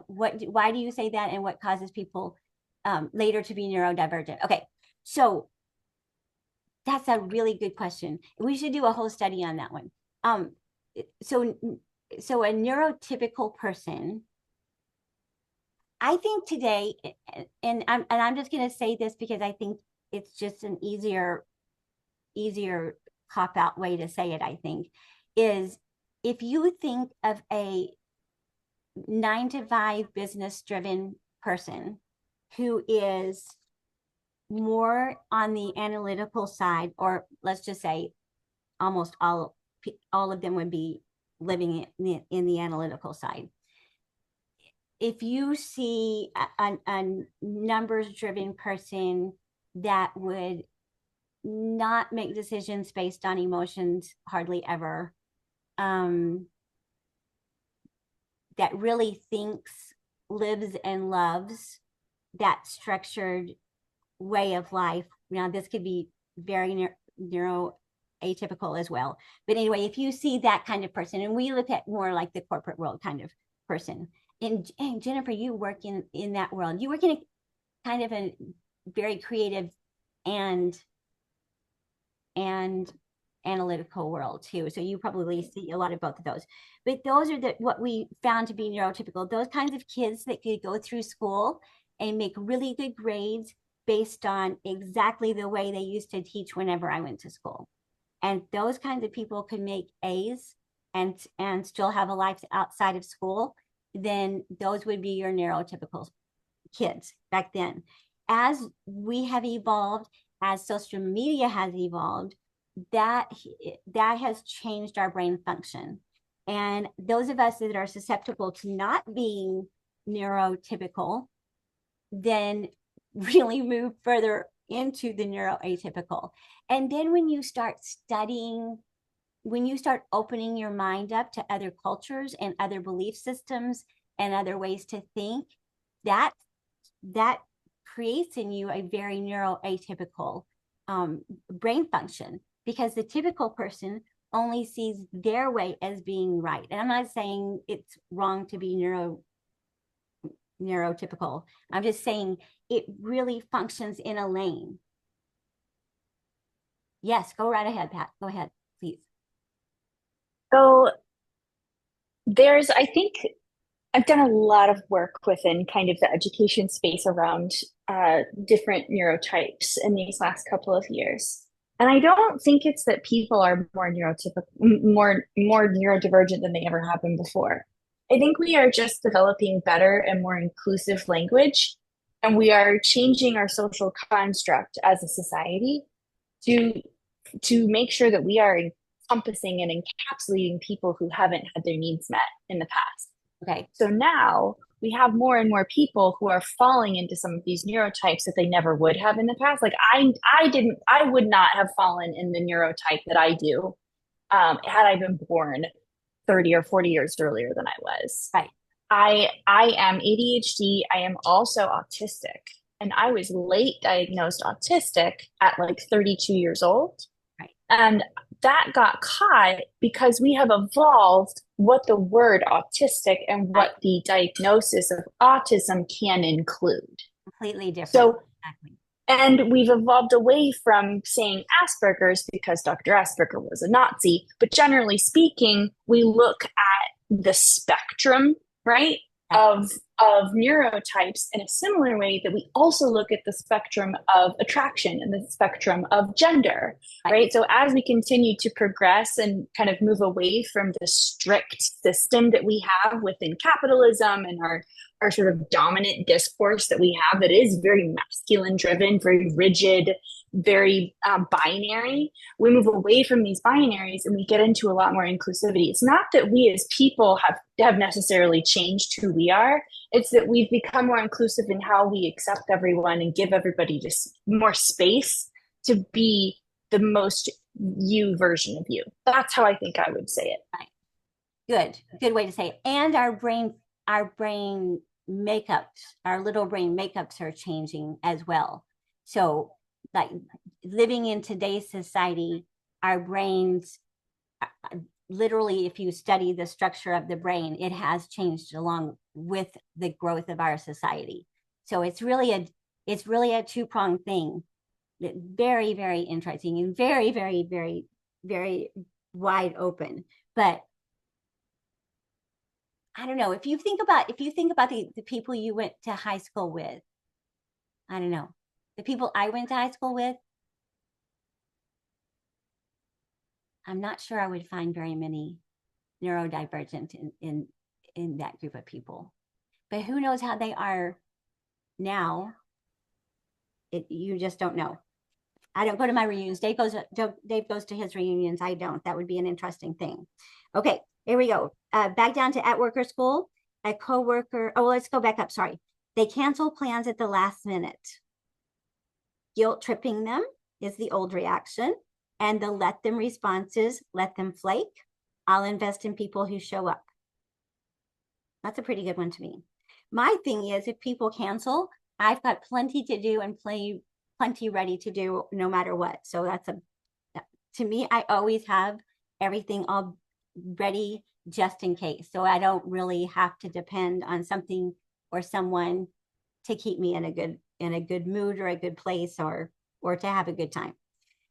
why do you say that, and what causes people later to be neurodivergent? Okay, so that's a really good question. We should do a whole study on that one. So a neurotypical person, I think today, and I'm just going to say this because I think it's just an easier cop-out way to say it, I think, is if you think of a 9-to-5 business-driven person who is more on the analytical side, or let's just say almost all of them would be living in the analytical side. If you see a numbers-driven person that would not make decisions based on emotions hardly ever, that really thinks, lives, and loves that structured way of life. Now, this could be very neuroatypical as well. But anyway, if you see that kind of person, and we look at more like the corporate world kind of person, and Jennifer, you work in that world. You work in a kind of a very creative and analytical world too. So you probably see a lot of both of those. But those are what we found to be neurotypical. Those kinds of kids that could go through school and make really good grades based on exactly the way they used to teach whenever I went to school. And those kinds of people could make A's and still have a life outside of school, then those would be your neurotypical kids back then. As we have evolved, as social media has evolved, that has changed our brain function. And those of us that are susceptible to not being neurotypical then really move further into the neuroatypical. And then when you start studying, when you start opening your mind up to other cultures and other belief systems and other ways to think, that creates in you a very neuroatypical brain function, because the typical person only sees their way as being right. And I'm not saying it's wrong to be neurotypical. I'm just saying it really functions in a lane. Yes, go right ahead, Pat. Go ahead, please. So I think I've done a lot of work within kind of the education space around different neurotypes in these last couple of years. And I don't think it's that people are more neurotypical, more neurodivergent than they ever have been before. I think we are just developing better and more inclusive language, and we are changing our social construct as a society to make sure that we are encompassing and encapsulating people who haven't had their needs met in the past. Okay. So now we have more and more people who are falling into some of these neurotypes that they never would have in the past. Like I would not have fallen in the neurotype that I do had I been born 30 or 40 years earlier than I was. Right. I am ADHD. I am also autistic. And I was late diagnosed autistic at like 32 years old. Right. And that got caught because we have evolved what the word autistic and what the diagnosis of autism can include. Completely different. So, exactly. And we've evolved away from saying Asperger's because Dr. Asperger was a Nazi. But generally speaking, we look at the spectrum, right, of neurotypes in a similar way that we also look at the spectrum of attraction and the spectrum of gender, right? So as we continue to progress and kind of move away from the strict system that we have within capitalism and our sort of dominant discourse that we have that is very masculine driven, very rigid, very binary, we move away from these binaries and we get into a lot more inclusivity. It's not that we as people have necessarily changed who we are. It's that we've become more inclusive in how we accept everyone and give everybody just more space to be the most you version of you. That's how I think I would say it. Right. Good way to say it. And our brain makeups, our little brain makeups are changing as well. So like living in today's society, our brains, literally, if you study the structure of the brain, it has changed along with the growth of our society. So it's really a two-pronged thing. Very, very interesting and very, very, very, very wide open. But I don't know, if you think about the people you went to high school with, I don't know, the people I went to high school with, I'm not sure I would find very many neurodivergent in that group of people. But who knows how they are now? You just don't know. I don't go to my reunions. Dave goes to his reunions. I don't. That would be an interesting thing. Okay, here we go. Back down to at work or school. A coworker. Oh, let's go back up. Sorry. They cancel plans at the last minute. Guilt tripping them is the old reaction. And the let them responses, let them flake. I'll invest in people who show up. That's a pretty good one to me. My thing is, if people cancel, I've got plenty to do and plenty ready to do no matter what. So to me, I always have everything all ready just in case. So I don't really have to depend on something or someone to keep me in a good mood or a good place or to have a good time.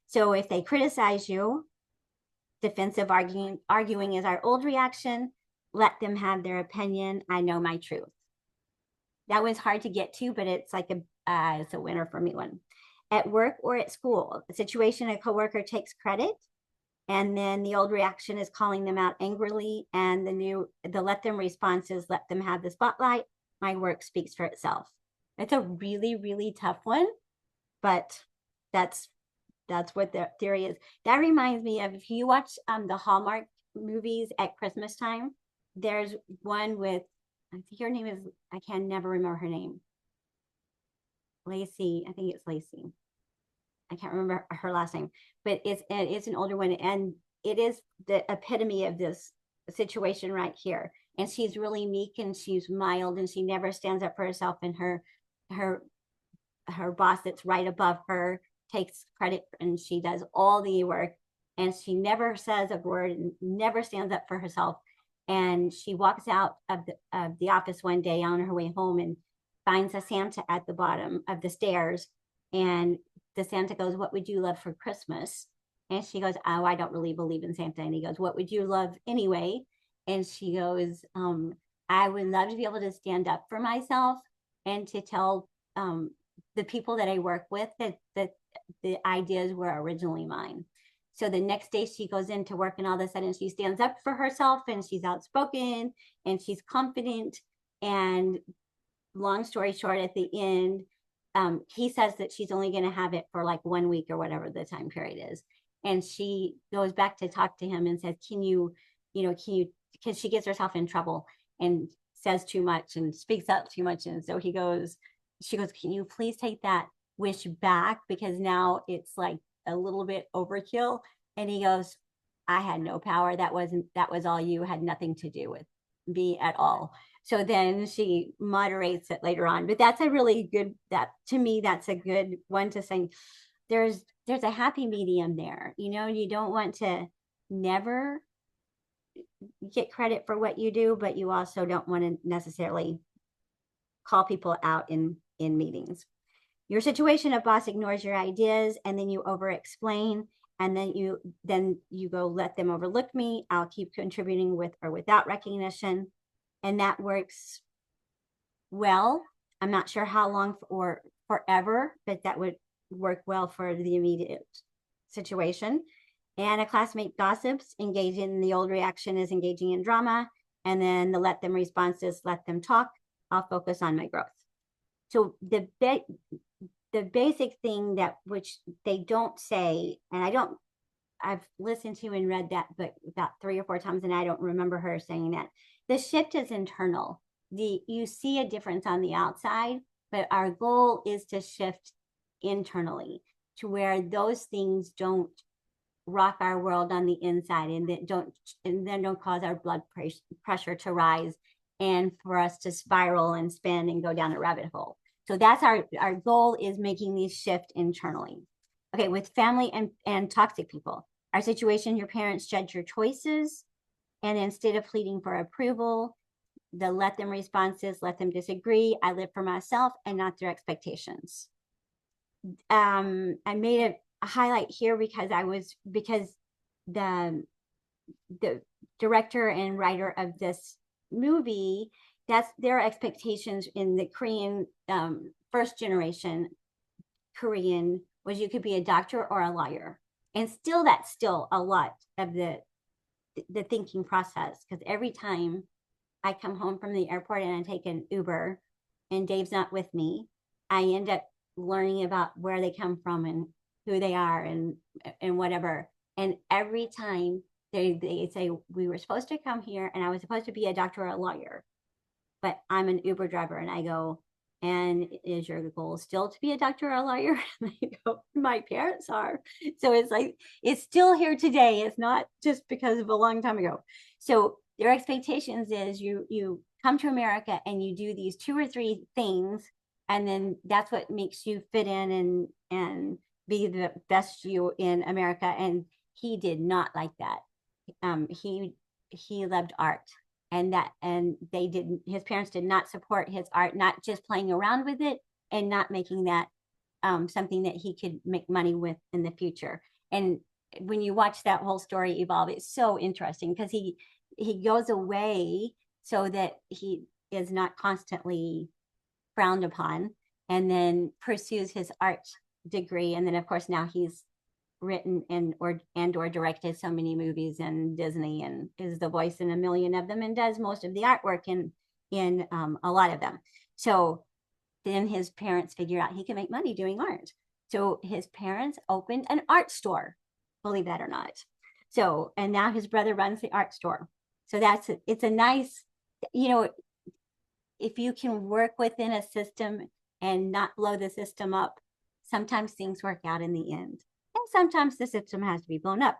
So if they criticize you, defensive arguing is our old reaction. Let them have their opinion. I know my truth. That was hard to get to, but it's like it's a winner for me one. At work or at school, the situation, a coworker takes credit, and then the old reaction is calling them out angrily, and the let them response is let them have the spotlight. My work speaks for itself. It's a really, really tough one, but that's what the theory is. That reminds me of, if you watch the Hallmark movies at Christmas time, there's one with, I think her name is, I can never remember her name. Lacey, I think it's Lacey. I can't remember her last name, but it's an older one, and it is the epitome of this situation right here. And she's really meek and she's mild and she never stands up for herself, and her boss that's right above her takes credit and she does all the work, and she never says a word, never stands up for herself. And she walks out of the office one day on her way home and finds a Santa at the bottom of the stairs. And the Santa goes, "What would you love for Christmas?" And she goes, "Oh, I don't really believe in Santa." And he goes, "What would you love anyway?" And she goes, "I would love to be able to stand up for myself and to tell the people that I work with that the ideas were originally mine." So the next day she goes into work, and all of a sudden she stands up for herself, and she's outspoken and she's confident. And long story short, at the end, he says that she's only going to have it for like 1 week or whatever the time period is. And she goes back to talk to him and says, can you, because she gets herself in trouble and says too much and speaks up too much. And so she goes, "Can you please take that wish back? Because now it's like a little bit overkill." And he goes, "I had no power. That was all you, had nothing to do with me at all." So then she moderates it later on. But that's a really good, to me, that's a good one to say. There's a happy medium there. You don't want to never get credit for what you do, but you also don't want to necessarily call people out in meetings. Your situation, if boss ignores your ideas and then you over explain, and then you go, "Let them overlook me. I'll keep contributing with or without recognition." And that works well. I'm not sure how long or forever, but that would work well for the immediate situation. And a classmate gossips, engage in the old reaction is engaging in drama. And then the let them response is let them talk. I'll focus on my growth. So the basic thing which they don't say, and I've listened to and read that book about 3 or 4 times, and I don't remember her saying that. The shift is internal. You see a difference on the outside, but our goal is to shift internally to where those things don't rock our world on the inside, and then don't cause our blood pressure to rise and for us to spiral and spin and go down a rabbit hole. So that's our goal, is making these shift internally. Okay, with family and toxic people, our situation, your parents judge your choices, and instead of pleading for approval, the let them responses, let them disagree. I live for myself and not their expectations. I made a highlight here because the director and writer of this movie, that's their expectations in the Korean first generation Korean was you could be a doctor or a lawyer. And that's still a lot of the thinking process, because every time I come home from the airport and I take an Uber and Dave's not with me, I end up learning about where they come from and who they are and whatever. And every time they say, "We were supposed to come here and I was supposed to be a doctor or a lawyer, but I'm an Uber driver." And I go, "And is your goal still to be a doctor or a lawyer?" And they go, "My parents are." So it's like, it's still here today. It's not just because of a long time ago. So their expectations is you come to America and you do these 2 or 3 things, and then that's what makes you fit in and be the best you in America. And he did not like that. He loved art, and his parents did not support his art, not just playing around with it and not making that something that he could make money with in the future. And when you watch that whole story evolve, it's so interesting, because he goes away so that he is not constantly frowned upon, and then pursues his art degree. And then of course now he's written and or directed so many movies in Disney, and is the voice in a million of them, and does most of the artwork in a lot of them. So then his parents figure out he can make money doing art. So his parents opened an art store, believe that or not. So, and now his brother runs the art store. So it's a nice, if you can work within a system and not blow the system up, sometimes things work out in the end. And sometimes the system has to be blown up.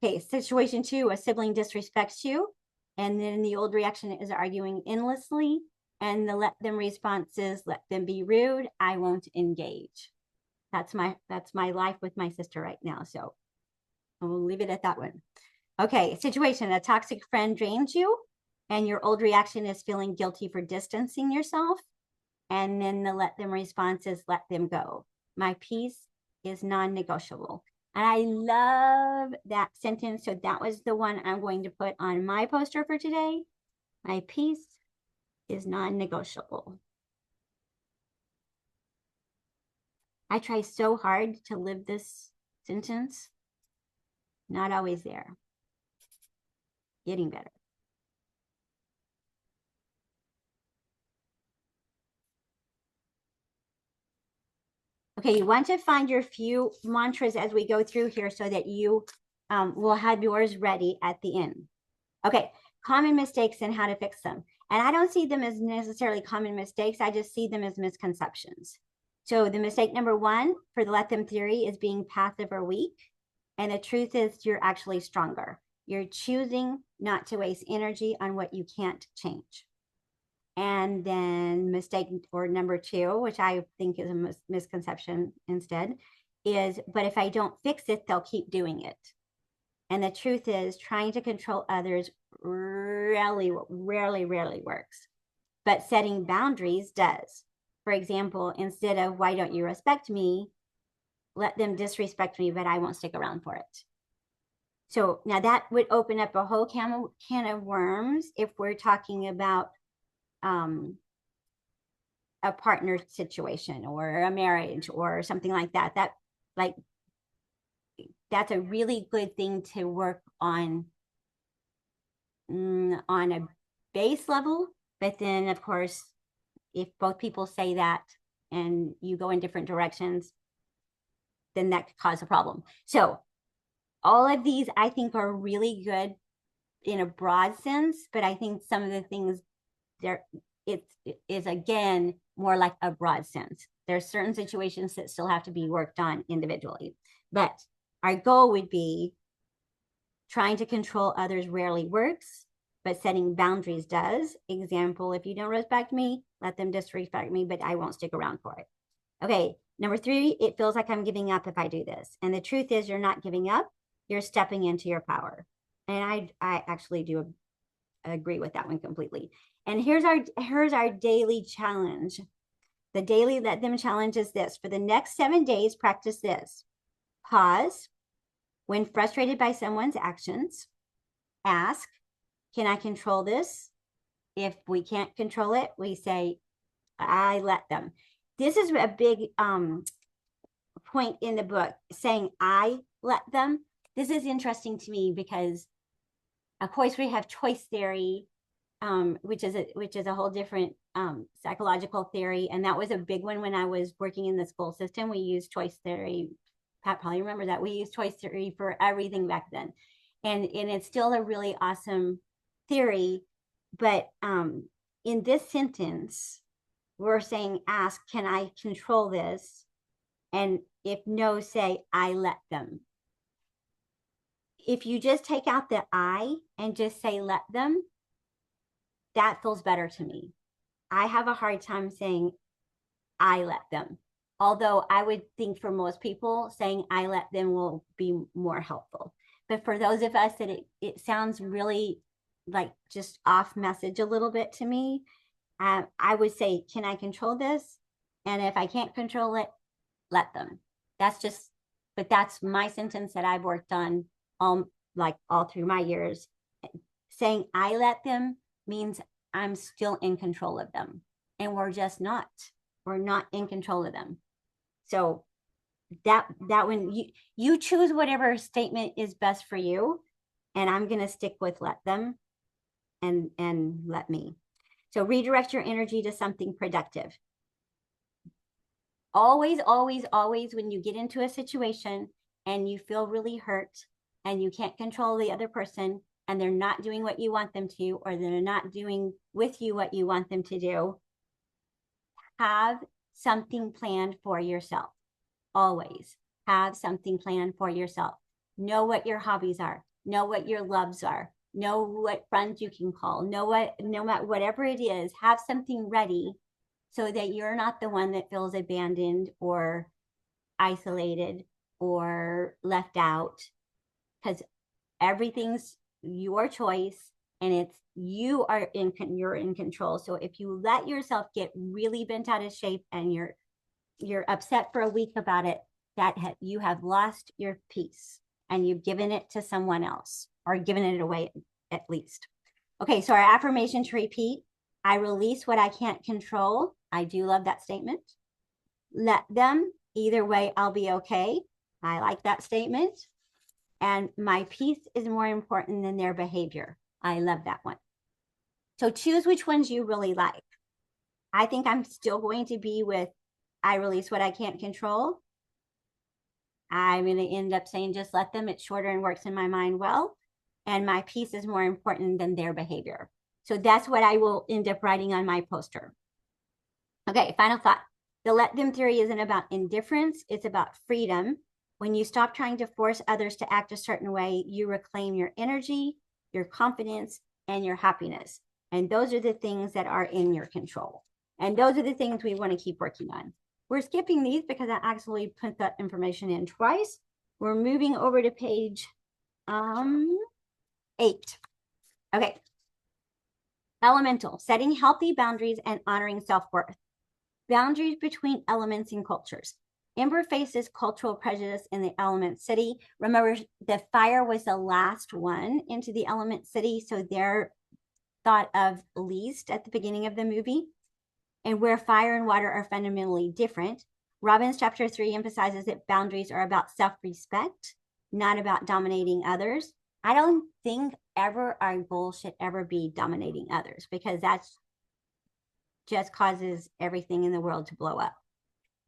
Okay, situation 2, a sibling disrespects you. And then the old reaction is arguing endlessly. And the let them response is, let them be rude. I won't engage. That's my life with my sister right now. So We'll leave it at that one. Okay, situation. A toxic friend drains you, and your old reaction is feeling guilty for distancing yourself. And then the let them response is let them go. My peace is non-negotiable. And I love that sentence. So that was the one I'm going to put on my poster for today. My peace is non-negotiable. I try so hard to live this sentence. Not always there. Getting better. Okay, you want to find your few mantras as we go through here so that you will have yours ready at the end. Okay, common mistakes and how to fix them. And I don't see them as necessarily common mistakes. I just see them as misconceptions. So the mistake number one for the let them theory is being passive or weak. And the truth is you're actually stronger. You're choosing not to waste energy on what you can't change. And then mistake or number two, which I think is a misconception instead, is, but if I don't fix it, they'll keep doing it. And the truth is trying to control others rarely works. But setting boundaries does. For example, instead of why don't you respect me, let them disrespect me, but I won't stick around for it. So now that would open up a whole can of worms if we're talking about a partner situation or a marriage or something like that. That's a really good thing to work on a base level. But then, of course, if both people say that and you go in different directions, then that could cause a problem. So all of these, I think, are really good in a broad sense, but I think some of the things it is, again, more like a broad sense. There are certain situations that still have to be worked on individually. But our goal would be trying to control others rarely works, but setting boundaries does. Example, if you don't respect me, let them disrespect me, but I won't stick around for it. Okay, number three, it feels like I'm giving up if I do this. And the truth is you're not giving up, you're stepping into your power. And I actually do agree with that one completely. And here's our daily challenge. The daily let them challenge is this. For the next 7 days, practice this. Pause when frustrated by someone's actions. Ask, can I control this? If we can't control it, we say, I let them. This is a big point in the book, saying I let them. This is interesting to me because, of course, we have choice theory, which is a whole different psychological theory. And that was a big one when I was working in the school system. We used choice theory. Pat probably remember that. We used choice theory for everything back then. And it's still a really awesome theory. But in this sentence, we're saying, ask, can I control this? And if no, say, I let them. If you just take out the I and just say, let them, that feels better to me. I have a hard time saying, I let them. Although I would think for most people, saying I let them will be more helpful. But for those of us that it sounds really like just off message a little bit to me, I would say, can I control this? And if I can't control it, let them. But that's my sentence that I've worked on all through my years. Saying I let them means I'm still in control of them. And we're just not. We're not in control of them. So that one, you choose whatever statement is best for you. And I'm going to stick with let them and let me. So redirect your energy to something productive. Always, always, always, when you get into a situation and you feel really hurt and you can't control the other person and they're not doing what you want them to, or they're not doing with you what you want them to do, have something planned for yourself. Always have something planned for yourself. Know what your hobbies are. Know what your loves are. Know what friends you can call. Know whatever it is, have something ready so that you're not the one that feels abandoned or isolated or left out. because everything's your choice, and you're in control. So if you let yourself get really bent out of shape and you're upset for a week about it, you have lost your peace and you've given it to someone else, or given it away at least. Okay, so our affirmation to repeat: I release what I can't control. I do love that statement. Let them, either way, I'll be okay. I like that statement. And my peace is more important than their behavior. I love that one. So choose which ones you really like. I think I'm still going to be with I release what I can't control. I'm going to end up saying just let them. It's shorter and works in my mind well. And my peace is more important than their behavior. So that's what I will end up writing on my poster. Okay, final thought. The let them theory isn't about indifference. It's about freedom. When you stop trying to force others to act a certain way, you reclaim your energy, your confidence, and your happiness. And those are the things that are in your control. And those are the things we want to keep working on. We're skipping these because I actually put that information in twice. We're moving over to page 8. Okay. Elemental, setting healthy boundaries and honoring self-worth. Boundaries between elements and cultures. Ember faces cultural prejudice in the element city. Remember, the fire was the last one into the element city, so they're thought of least at the beginning of the movie. And where fire and water are fundamentally different, Robbins chapter 3 emphasizes that boundaries are about self-respect, not about dominating others. I don't think ever our goal should ever be dominating others, because that's just causes everything in the world to blow up.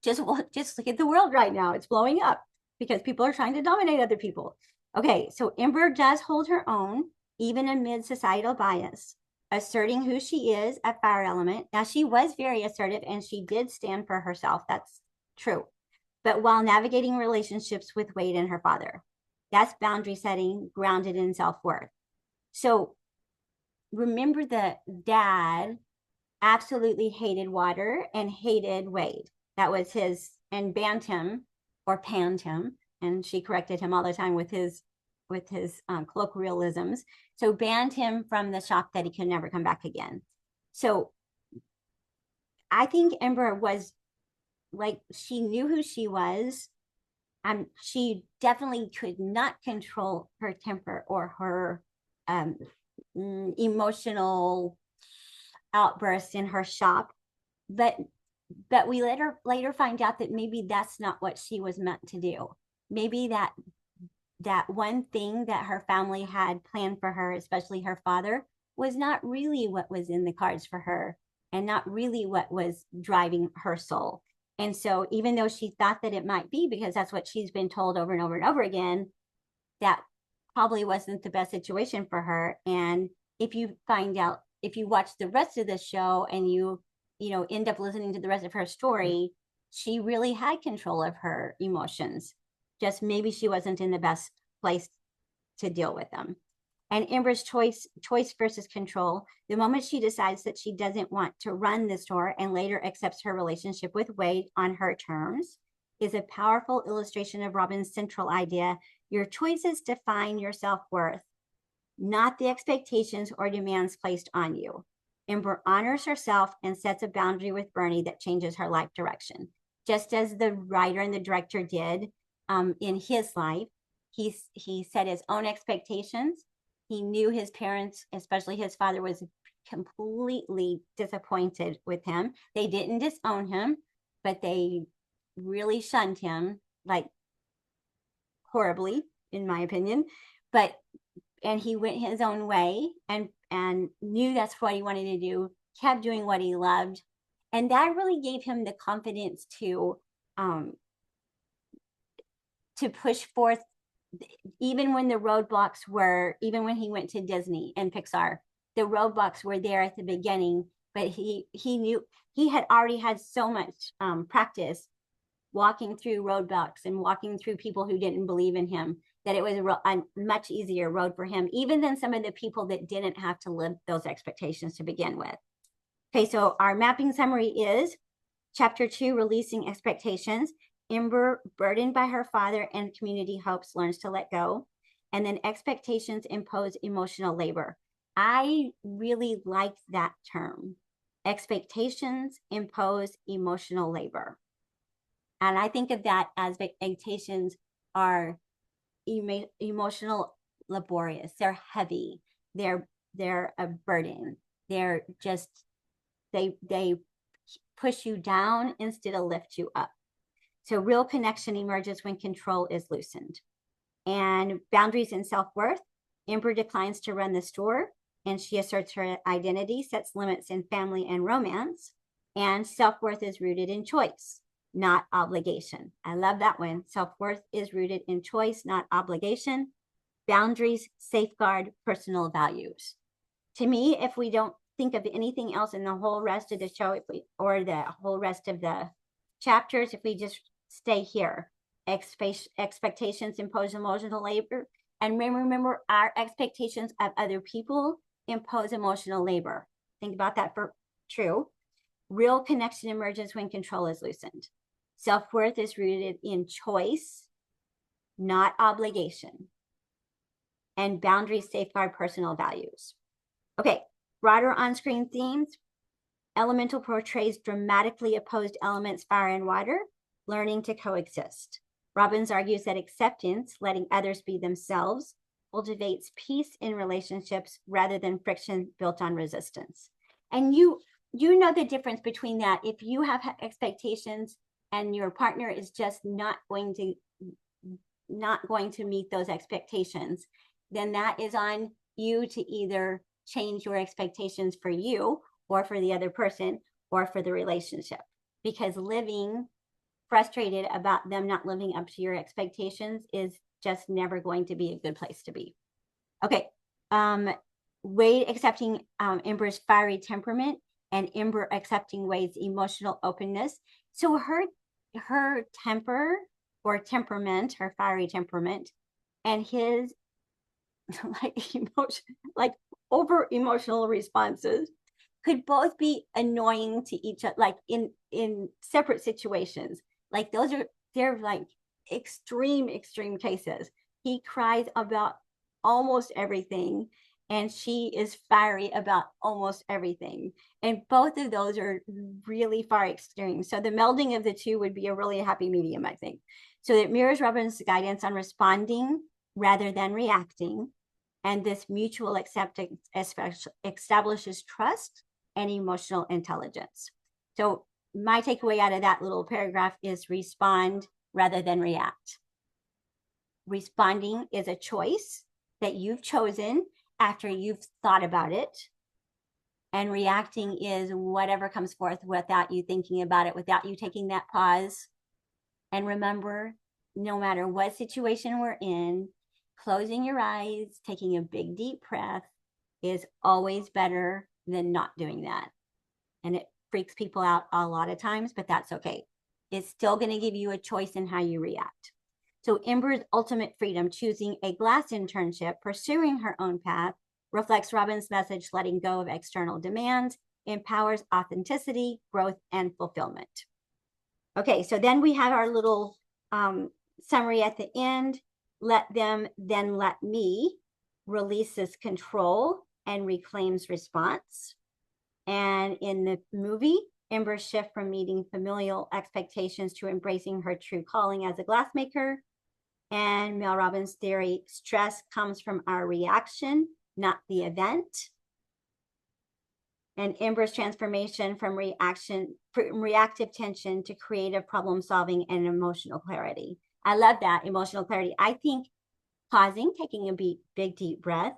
Just look at the world right now. It's blowing up because people are trying to dominate other people. Okay, so Ember does hold her own, even amid societal bias, asserting who she is a fire element. Now, she was very assertive and she did stand for herself. That's true. But while navigating relationships with Wade and her father, that's boundary setting grounded in self-worth. So remember that dad absolutely hated water and hated Wade. That was his, and banned him or panned him. And she corrected him all the time with his colloquialisms. So banned him from the shop that he could never come back again. So I think Ember was like, she knew who she was. She definitely could not control her temper or her emotional outbursts in her shop. But we later find out that maybe that's not what she was meant to do. Maybe that one thing that her family had planned for her, especially her father, was not really what was in the cards for her, and not really what was driving her soul. And so even though she thought that it might be, because that's what she's been told over and over and over again, that probably wasn't the best situation for her. And if you watch the rest of the show and you end up listening to the rest of her story, she really had control of her emotions. Just maybe she wasn't in the best place to deal with them. And Ember's choice versus control, the moment she decides that she doesn't want to run the store and later accepts her relationship with Wade on her terms, is a powerful illustration of Robin's central idea: your choices define your self-worth, not the expectations or demands placed on you. Ember honors herself and sets a boundary with Bernie that changes her life direction. Just as the writer and the director did in his life, he set his own expectations. He knew his parents, especially his father, was completely disappointed with him. They didn't disown him, but they really shunned him, like horribly, in my opinion. And he went his own way and knew that's what he wanted to do, kept doing what he loved. And that really gave him the confidence to push forth, even when the roadblocks were, even when he went to Disney and Pixar, the roadblocks were there at the beginning, but he knew he had already had so much practice walking through roadblocks and walking through people who didn't believe in him, that it was a much easier road for him, even than some of the people that didn't have to live those expectations to begin with. Okay, so our mapping summary is chapter 2, releasing expectations. Ember, burdened by her father and community hopes, learns to let go. And then expectations impose emotional labor. I really like that term. Expectations impose emotional labor. And I think of that as expectations are emotional laborious. They're heavy. They're a burden. They're just, they push you down instead of lift you up. So real connection emerges when control is loosened. And boundaries and self-worth. Amber declines to run the store, and she asserts her identity, sets limits in family and romance. And self-worth is rooted in choice, not obligation. I love that one. Self-worth is rooted in choice, not obligation. Boundaries safeguard personal values. To me, if we don't think of anything else in the whole rest of the show, or the whole rest of the chapters, if we just stay here, expectations impose emotional labor. And remember, our expectations of other people impose emotional labor. Think about that for true. Real connection emerges when control is loosened. Self-worth is rooted in choice, not obligation. And boundaries safeguard personal values. Okay, broader on-screen themes. Elemental portrays dramatically opposed elements, fire and water, learning to coexist. Robbins argues that acceptance, letting others be themselves, cultivates peace in relationships rather than friction built on resistance. And you know the difference between that. If you have expectations and your partner is just not going to meet those expectations, then that is on you to either change your expectations for you or for the other person or for the relationship. Because living frustrated about them not living up to your expectations is just never going to be a good place to be. Okay. Wade accepting Amber's fiery temperament, and Amber accepting Wade's emotional openness. So her temper or temperament, her fiery temperament, and his like over emotional responses could both be annoying to each other, like in separate situations. Like they're like extreme cases. He cries about almost everything, and she is fiery about almost everything. And both of those are really far extreme. So the melding of the two would be a really happy medium, I think. So it mirrors Robbins' guidance on responding rather than reacting. And this mutual acceptance establishes trust and emotional intelligence. So my takeaway out of that little paragraph is respond rather than react. Responding is a choice that you've chosen after you've thought about it. And reacting is whatever comes forth without you thinking about it, without you taking that pause. And remember, no matter what situation we're in, closing your eyes, taking a big deep breath is always better than not doing that. And it freaks people out a lot of times, but that's okay. It's still going to give you a choice in how you react. So Amber's ultimate freedom, choosing a glass internship, pursuing her own path, reflects Robbins' message, letting go of external demands, empowers authenticity, growth, and fulfillment. Okay, so then we have our little summary at the end. Let them, then let me, releases control and reclaims response. And in the movie, Amber's shift from meeting familial expectations to embracing her true calling as a glassmaker. And Mel Robbins' theory, stress comes from our reaction, not the event. And Amber's transformation from reactive tension to creative problem solving and emotional clarity. I love that, emotional clarity. I think pausing, taking a big deep breath,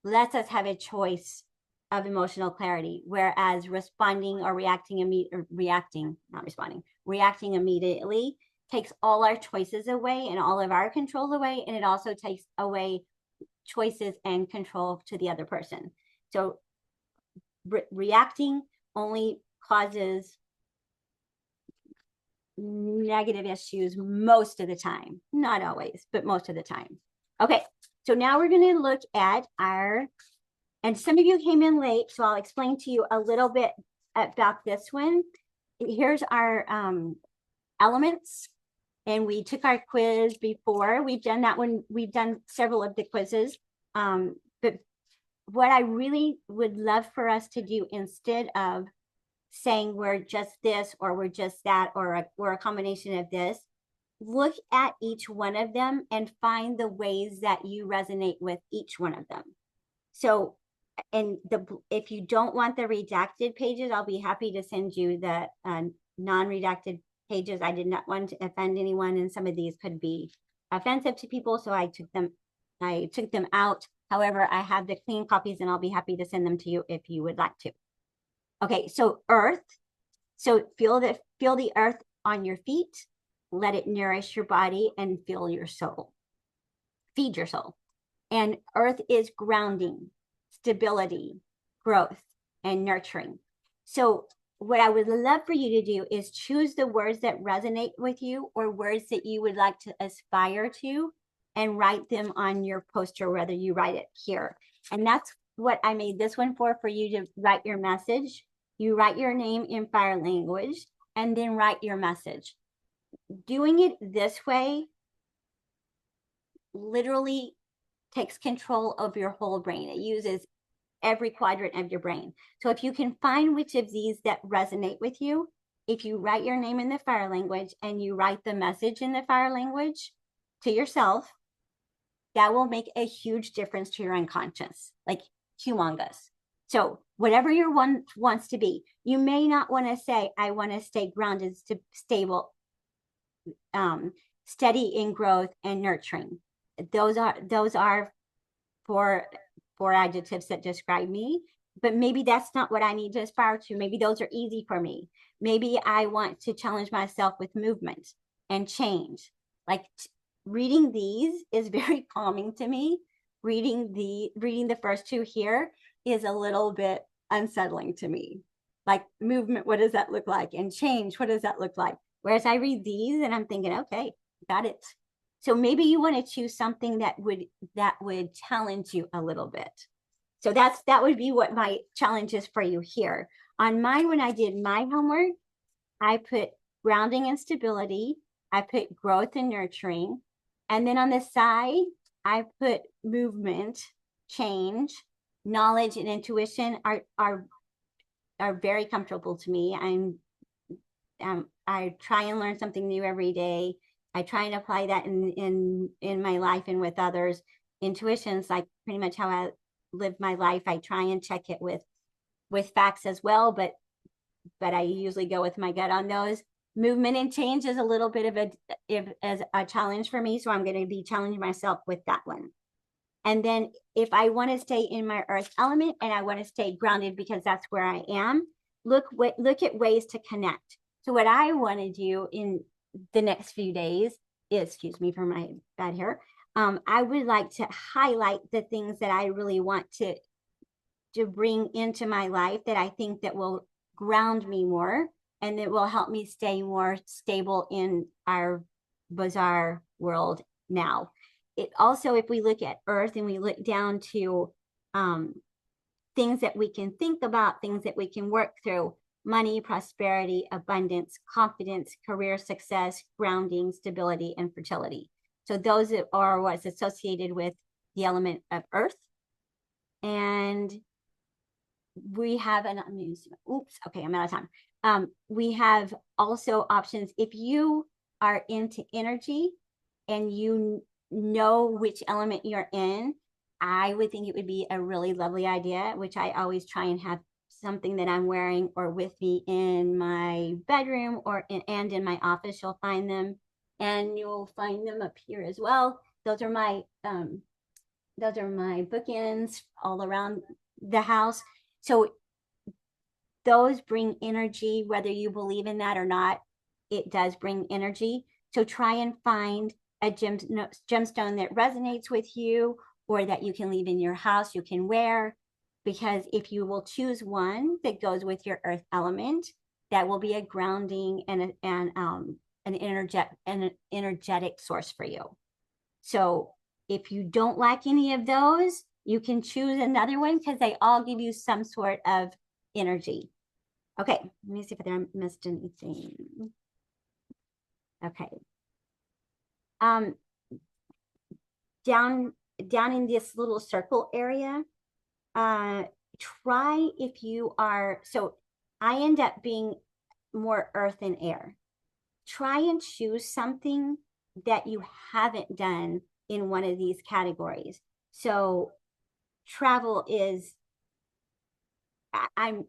lets us have a choice of emotional clarity, whereas responding or reacting immediately takes all our choices away and all of our control away, and it also takes away choices and control to the other person. So reacting only causes negative issues most of the time, not always, but most of the time. Okay, so now we're going to look at and some of you came in late, so I'll explain to you a little bit about this one. Here's our elements. and we took our quiz before. We've done that one. We've done several of the quizzes. But what I really would love for us to do, instead of saying we're just this or we're just that or we're a combination of this, look at each one of them and find the ways that you resonate with each one of them. So, and if you don't want the redacted pages, I'll be happy to send you the non-redacted pages. I did not want to offend anyone, and some of these could be offensive to people, so I took them out. However, I have the clean copies, and I'll be happy to send them to you if you would like to. Okay, so earth. So feel the earth on your feet. Let it nourish your body and fill your soul. Feed your soul. And earth is grounding, stability, growth, and nurturing. So what I would love for you to do is choose the words that resonate with you or words that you would like to aspire to, and write them on your poster, whether you write it here. And that's what I made this one for you to write your message. You write your name in fire language and then write your message. Doing it this way literally takes control of your whole brain. It uses every quadrant of your brain. So if you can find which of these that resonate with you, if you write your name in the fire language and you write the message in the fire language to yourself, that will make a huge difference to your unconscious, like humongous. So whatever your one wants to be, you may not want to say, I want to stay grounded, stable, steady in growth and nurturing. Those are four adjectives that describe me, but maybe that's not what I need to aspire to. Maybe those are easy for me. Maybe I want to challenge myself with movement and change. Like reading these is very calming to me. Reading the first two here is a little bit unsettling to me. Like movement, what does that look like? And change, what does that look like? Whereas I read these and I'm thinking, okay, got it. So maybe you want to choose something that would challenge you a little bit. So that would be what my challenge is for you here. On mine, when I did my homework, I put grounding and stability. I put growth and nurturing. And then on the side, I put movement, change, knowledge, and intuition are very comfortable to me. I try and learn something new every day. I try and apply that in my life and with others. Intuition's like pretty much how I live my life. I try and check it with facts as well, but I usually go with my gut on those. Movement and change is a little bit of a challenge for me, so I'm going to be challenging myself with that one. And then if I want to stay in my earth element and I want to stay grounded because that's where I am, look at ways to connect. So what I want to do in the next few days is, excuse me for my bad hair, I would like to highlight the things that I really want to bring into my life that I think that will ground me more and that will help me stay more stable in our bizarre world now. It also, if we look at earth and we look down to things that we can think about, things that we can work through: money, prosperity, abundance, confidence, career success, grounding, stability, and fertility. So those are what's associated with the element of earth. And we have an, oops, okay, I'm out of time. We have also options. If you are into energy and you know which element you're in, I would think it would be a really lovely idea, which I always try and have something that I'm wearing or with me in my bedroom and in my office. You'll find them, and you'll find them up here as well. Those are my bookends all around the house. So those bring energy, whether you believe in that or not. It does bring energy. So try and find a gemstone that resonates with you, or that you can leave in your house, you can wear. Because if you will choose one that goes with your earth element, that will be a grounding and an energetic source for you. So if you don't like any of those, you can choose another one because they all give you some sort of energy. Okay, let me see if I missed anything. Okay, Um, down in this little circle area, try if you are, so I end up being more earth and air. Try and choose something that you haven't done in one of these categories. So travel is, I'm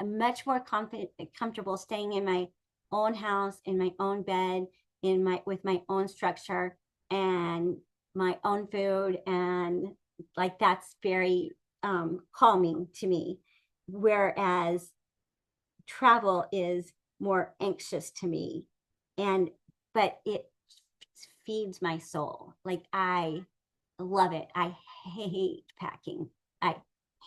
much more comfortable staying in my own house, in my own bed, with my own structure and my own food, and like that's very calming to me. Whereas travel is more anxious to me, and but it feeds my soul. Like I love it. I hate packing. I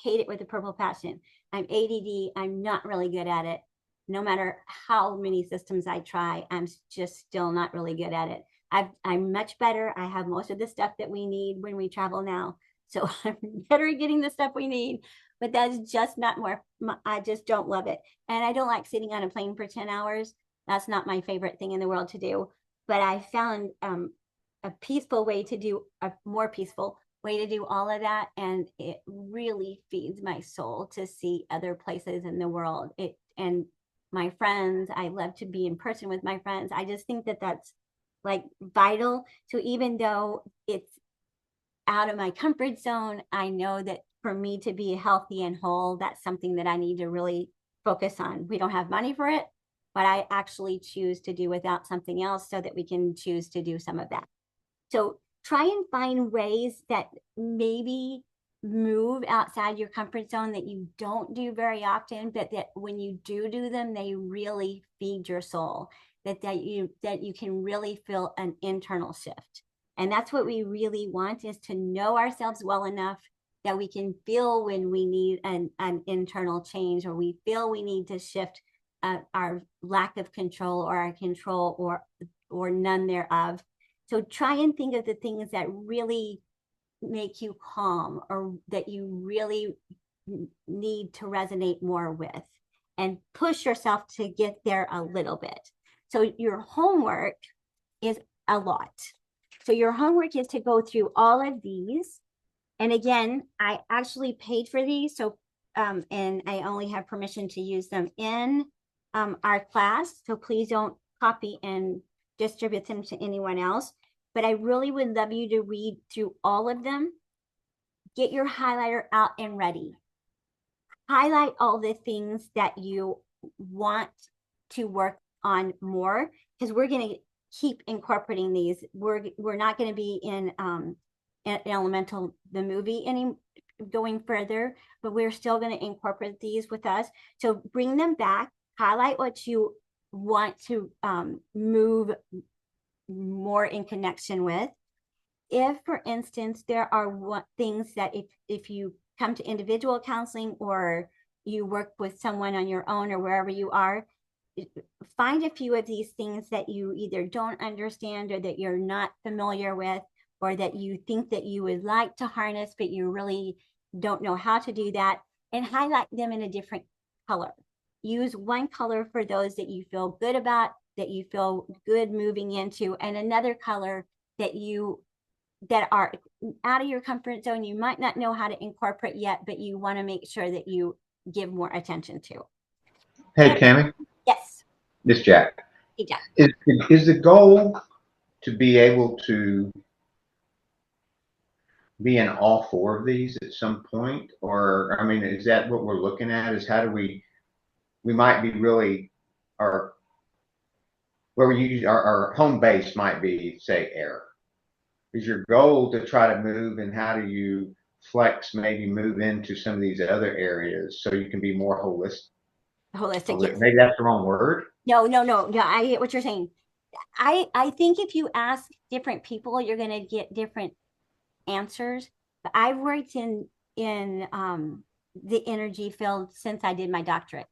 hate it with a purple passion. I'm ADD. I'm not really good at it. No matter how many systems I try, I'm just still not really good at it. I'm much better. I have most of the stuff that we need when we travel now. So I'm better at getting the stuff we need, but that's just not more, I just don't love it. And I don't like sitting on a plane for 10 hours. That's not my favorite thing in the world to do. But I found a peaceful way to do, a more peaceful way to do all of that. And it really feeds my soul to see other places in the world. And my friends, I love to be in person with my friends. I just think that that's like vital. So even though it's out of my comfort zone, I know that for me to be healthy and whole, that's something that I need to really focus on. We don't have money for it, but I actually choose to do without something else so that we can choose to do some of that. So try and find ways that maybe move outside your comfort zone that you don't do very often, but that when you do them, they really feed your soul, that you can really feel an internal shift. And that's what we really want, is to know ourselves well enough that we can feel when we need an internal change, or we feel we need to shift our lack of control, or our control, or none thereof. So try and think of the things that really make you calm, or that you really need to resonate more with, and push yourself to get there a little bit. So your homework is a lot. So your homework is to go through all of these. And again, I actually paid for these. So, and I only have permission to use them in our class. So please don't copy and distribute them to anyone else. But I really would love you to read through all of them. Get your highlighter out and ready. Highlight all the things that you want to work on more, because we're going to keep incorporating these. We're not going to be in Elemental, the movie, going further, but we're still going to incorporate these with us. So bring them back, highlight what you want to move more in connection with. If, for instance, there are things that if you come to individual counseling, or you work with someone on your own, or wherever you are, find a few of these things that you either don't understand, or that you're not familiar with, or that you think that you would like to harness, but you really don't know how to do that, and highlight them in a different color. Use one color for those that you feel good about, that you feel good moving into, and another color that are out of your comfort zone, you might not know how to incorporate yet, but you want to make sure that you give more attention to. Hey, Tammy. Yes. This Jack. Hey, Jack. Is the goal to be able to be in all four of these at some point? Or, I mean, is that what we're looking at? Is how do we might be really, where we use our home base might be, say, air. Is your goal to try to move, and how do you flex, maybe move into some of these other areas so you can be more holistic? Yes. Maybe that's the wrong word. No, I get what you're saying. I think if you ask different people, you're going to get different answers. But I've worked in the energy field since I did my doctorate.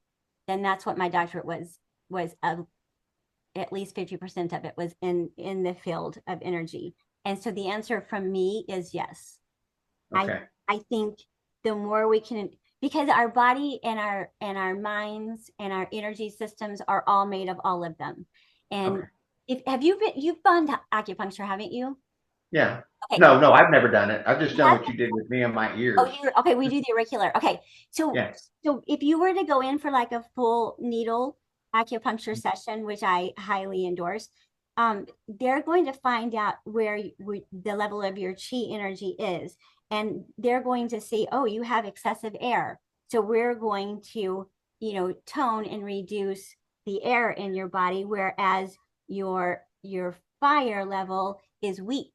And that's what my doctorate was at least 50% of it was in the field of energy. And so the answer from me is yes. Okay. I think the more we can, because our body and our minds and our energy systems are all made of all of them. And you've done acupuncture, haven't you? Yeah. Okay. No, I've never done it. I've just done what you did with me on my Oh, ears. okay, we do the auricular. Okay. So Yeah. so if you were to go in for like a full needle acupuncture session, which I highly endorse, they're going to find out where the level of your chi energy is. And they're going to say, oh, you have excessive air. So we're going to, tone and reduce the air in your body, whereas your fire level is weak.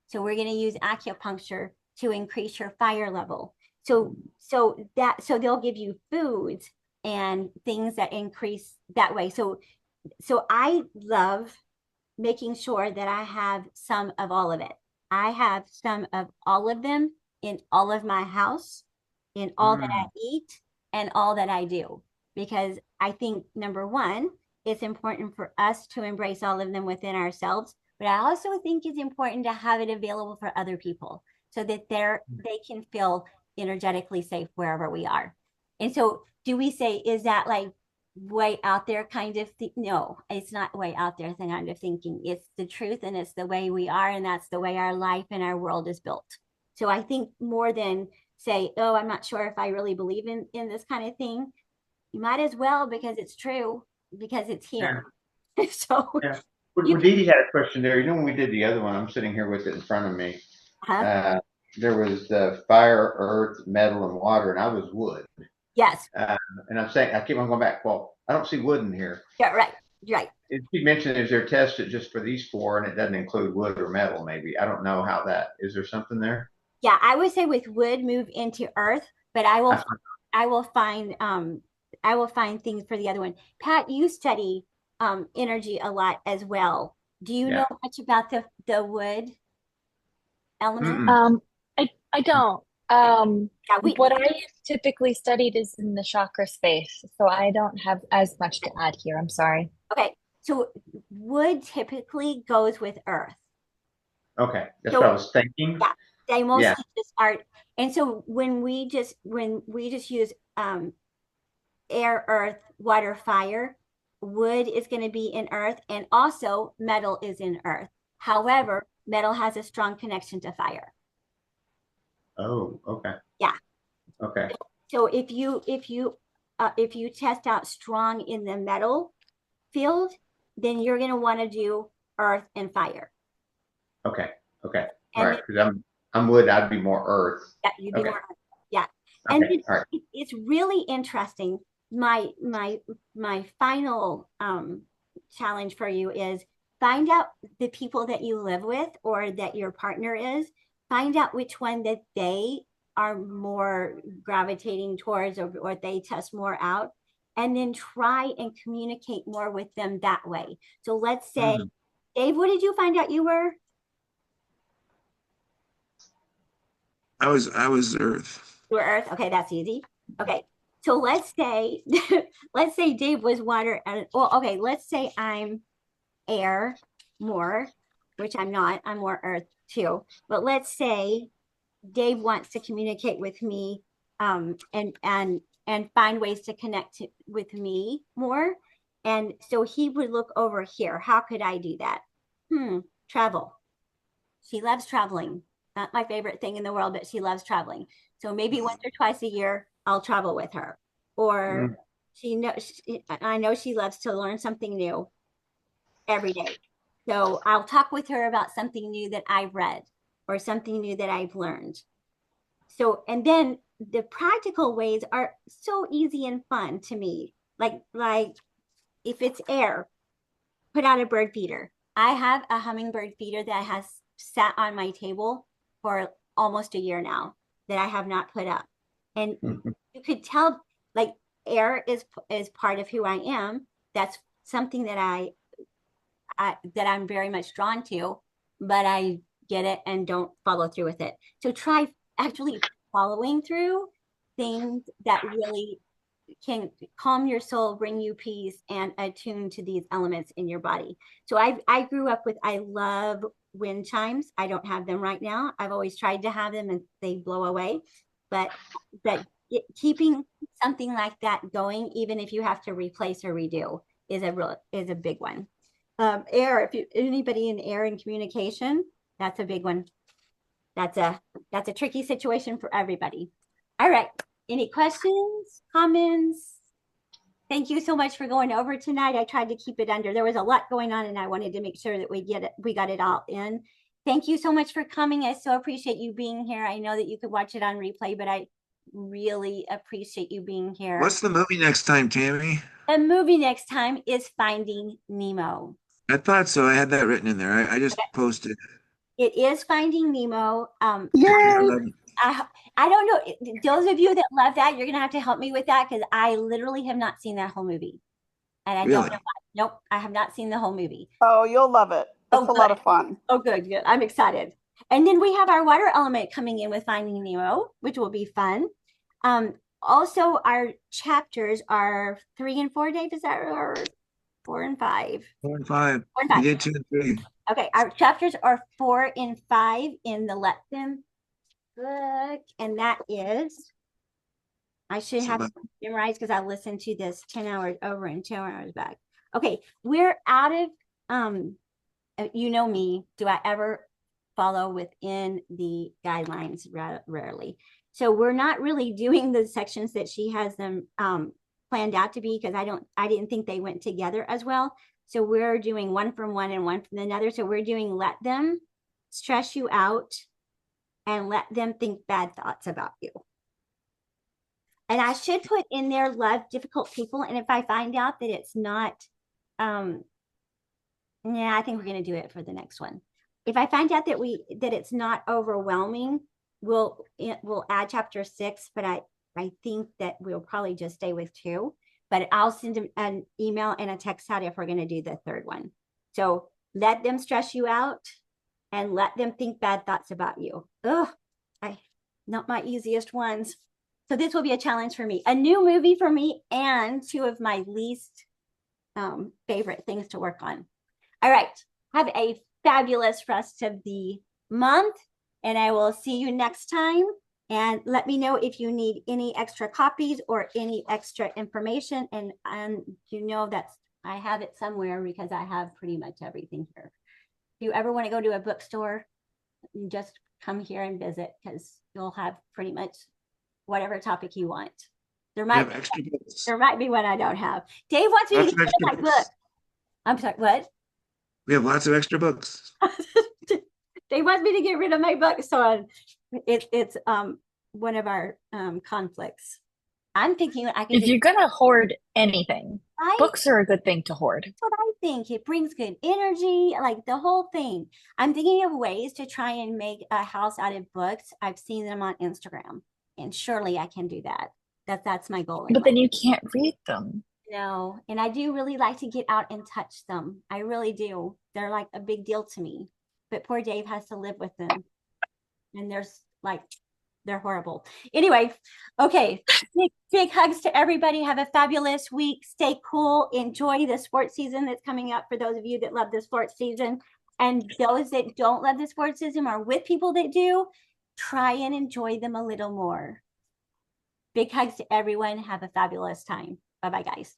So we're going to use acupuncture to increase your fire level. So they'll give you foods and things that increase that way. So I love making sure that I have some of all of it. I have some of all of them in all of my house, in all that I eat, and all that I do. Because I think, number one, it's important for us to embrace all of them within ourselves. But I also think it's important to have it available for other people so that they can feel energetically safe wherever we are. And so, do we say, is that like way out there kind of no, it's not way out there kind of thinking. It's the truth, and it's the way we are, and that's the way our life and our world is built. So I think more than say, oh, I'm not sure if I really believe in this kind of thing, you might as well, because it's true, because it's here. Yeah. So yeah. Well, Dee Dee had a question there. When we did the other one, I'm sitting here with it in front of me. There was the fire, earth, metal, and water, and I was wood. Yes. And I'm saying, I keep on going back. Well, I don't see wood in here. Yeah, right. Right. She mentioned, is there tested just for these four, and it doesn't include wood or metal? Maybe I don't know how that is. There something there? Yeah, I would say with wood, move into earth, but I will find things for the other one. Pat, you study energy a lot as well. Do you know much about the wood element? I don't. What I typically studied is in the chakra space, so I don't have as much to add here. I'm sorry. Okay, so wood typically goes with earth. Okay, that's what I was thinking. Yeah, they mostly just are. And so when we just use air, earth, water, fire, wood is going to be in earth, and also metal is in earth. However, metal has a strong connection to fire. Oh, okay. Yeah. Okay. So if you test out strong in the metal field, then you're going to want to do earth and fire. Okay. Okay. All right. Because I'm wood. I'd be more earth. Yeah, you'd be more earth. Yeah. Okay. And it's really interesting. My final challenge for you is find out the people that you live with or that your partner is. Find out which one that they are more gravitating towards, or they test more out, and then try and communicate more with them that way. So let's say, Dave, what did you find out you were? I was earth. You were earth. Okay, that's easy. Okay. So let's say Dave was water. Well, okay, let's say I'm air more, which I'm not. I'm more earth too. But let's say Dave wants to communicate with me and find ways to connect with me more. And so he would look over here. How could I do that? Travel. She loves traveling. Not my favorite thing in the world, but she loves traveling. So maybe once or twice a year, I'll travel with her. Or I know she loves to learn something new every day. So I'll talk with her about something new that I've read or something new that I've learned. So, and then the practical ways are so easy and fun to me. Like if it's air, put out a bird feeder. I have a hummingbird feeder that has sat on my table for almost a year now that I have not put up. And you could tell, like, air is part of who I am. That's something that I'm very much drawn to, but I get it and don't follow through with it. So try actually following through things that really can calm your soul, bring you peace, and attune to these elements in your body. So I grew up with, I love wind chimes. I don't have them right now. I've always tried to have them and they blow away. But keeping something like that going, even if you have to replace or redo, is a big one. Air, if you anybody in air and communication, that's a big one. That's a tricky situation for everybody. All right. Any questions, comments? Thank you so much for going over tonight. I tried to keep it under. There was a lot going on, and I wanted to make sure that we got it all in. Thank you so much for coming. I so appreciate you being here. I know that you could watch it on replay, but I really appreciate you being here. What's the movie next time, Tammy? The movie next time is Finding Nemo. I thought so. I had that written in there. I just posted. It is Finding Nemo. Yay! I don't know. Those of you that love that, you're gonna have to help me with that because I literally have not seen that whole movie, and I don't Really? know why. Nope, I have not seen the whole movie. Oh, you'll love it. It's a lot of fun. Oh, good. I'm excited. And then we have our water element coming in with Finding Nemo, which will be fun. Also, our chapters are 3 and 4, Dave. Is that or 4 and 5? 4 and 5. 4 and 5. You did 2 and 3. Okay, our chapters are 4 and 5 in the Let Them book, and that is, I should have memorized because I listened to this 10 hours over and 10 hours back. Okay, we're out of, you know me, do I ever follow within the guidelines? Rarely. So we're not really doing the sections that she has them planned out to be because I didn't think they went together as well. So we're doing one from one and one from another. So we're doing let them stress you out and let them think bad thoughts about you. And I should put in there love difficult people. And if I find out that it's not, yeah, I think we're going to do it for the next one. If I find out that it's not overwhelming, we'll add chapter 6, but I think that we'll probably just stay with 2. But I'll send an email and a text out if we're going to do the 3rd one. So let them stress you out and let them think bad thoughts about you. Ugh, not my easiest ones. So this will be a challenge for me. A new movie for me and 2 of my least favorite things to work on. All right. Have a fabulous rest of the month. And I will see you next time. And let me know if you need any extra copies or any extra information. And you know that I have it somewhere because I have pretty much everything here. If you ever want to go to a bookstore, just come here and visit because you'll have pretty much whatever topic you want. There might be one I don't have. Dave wants me to get rid of my book. I'm sorry, what? We have lots of extra books. Dave wants me to get rid of my book, so it's one of our conflicts. I'm thinking I can. If you're gonna hoard anything, right? Books are a good thing to hoard. That's what I think. It brings good energy, like the whole thing. I'm thinking of ways to try and make a house out of books. I've seen them on Instagram, and surely I can do that. That's my goal. But then you can't read them. No, and I do really like to get out and touch them. I really do. They're like a big deal to me. But poor Dave has to live with them. And they're horrible. Anyway, okay. Big hugs to everybody. Have a fabulous week. Stay cool. Enjoy the sports season that's coming up for those of you that love the sports season. And those that don't love the sports season or with people that do, try and enjoy them a little more. Big hugs to everyone. Have a fabulous time. Bye-bye, guys.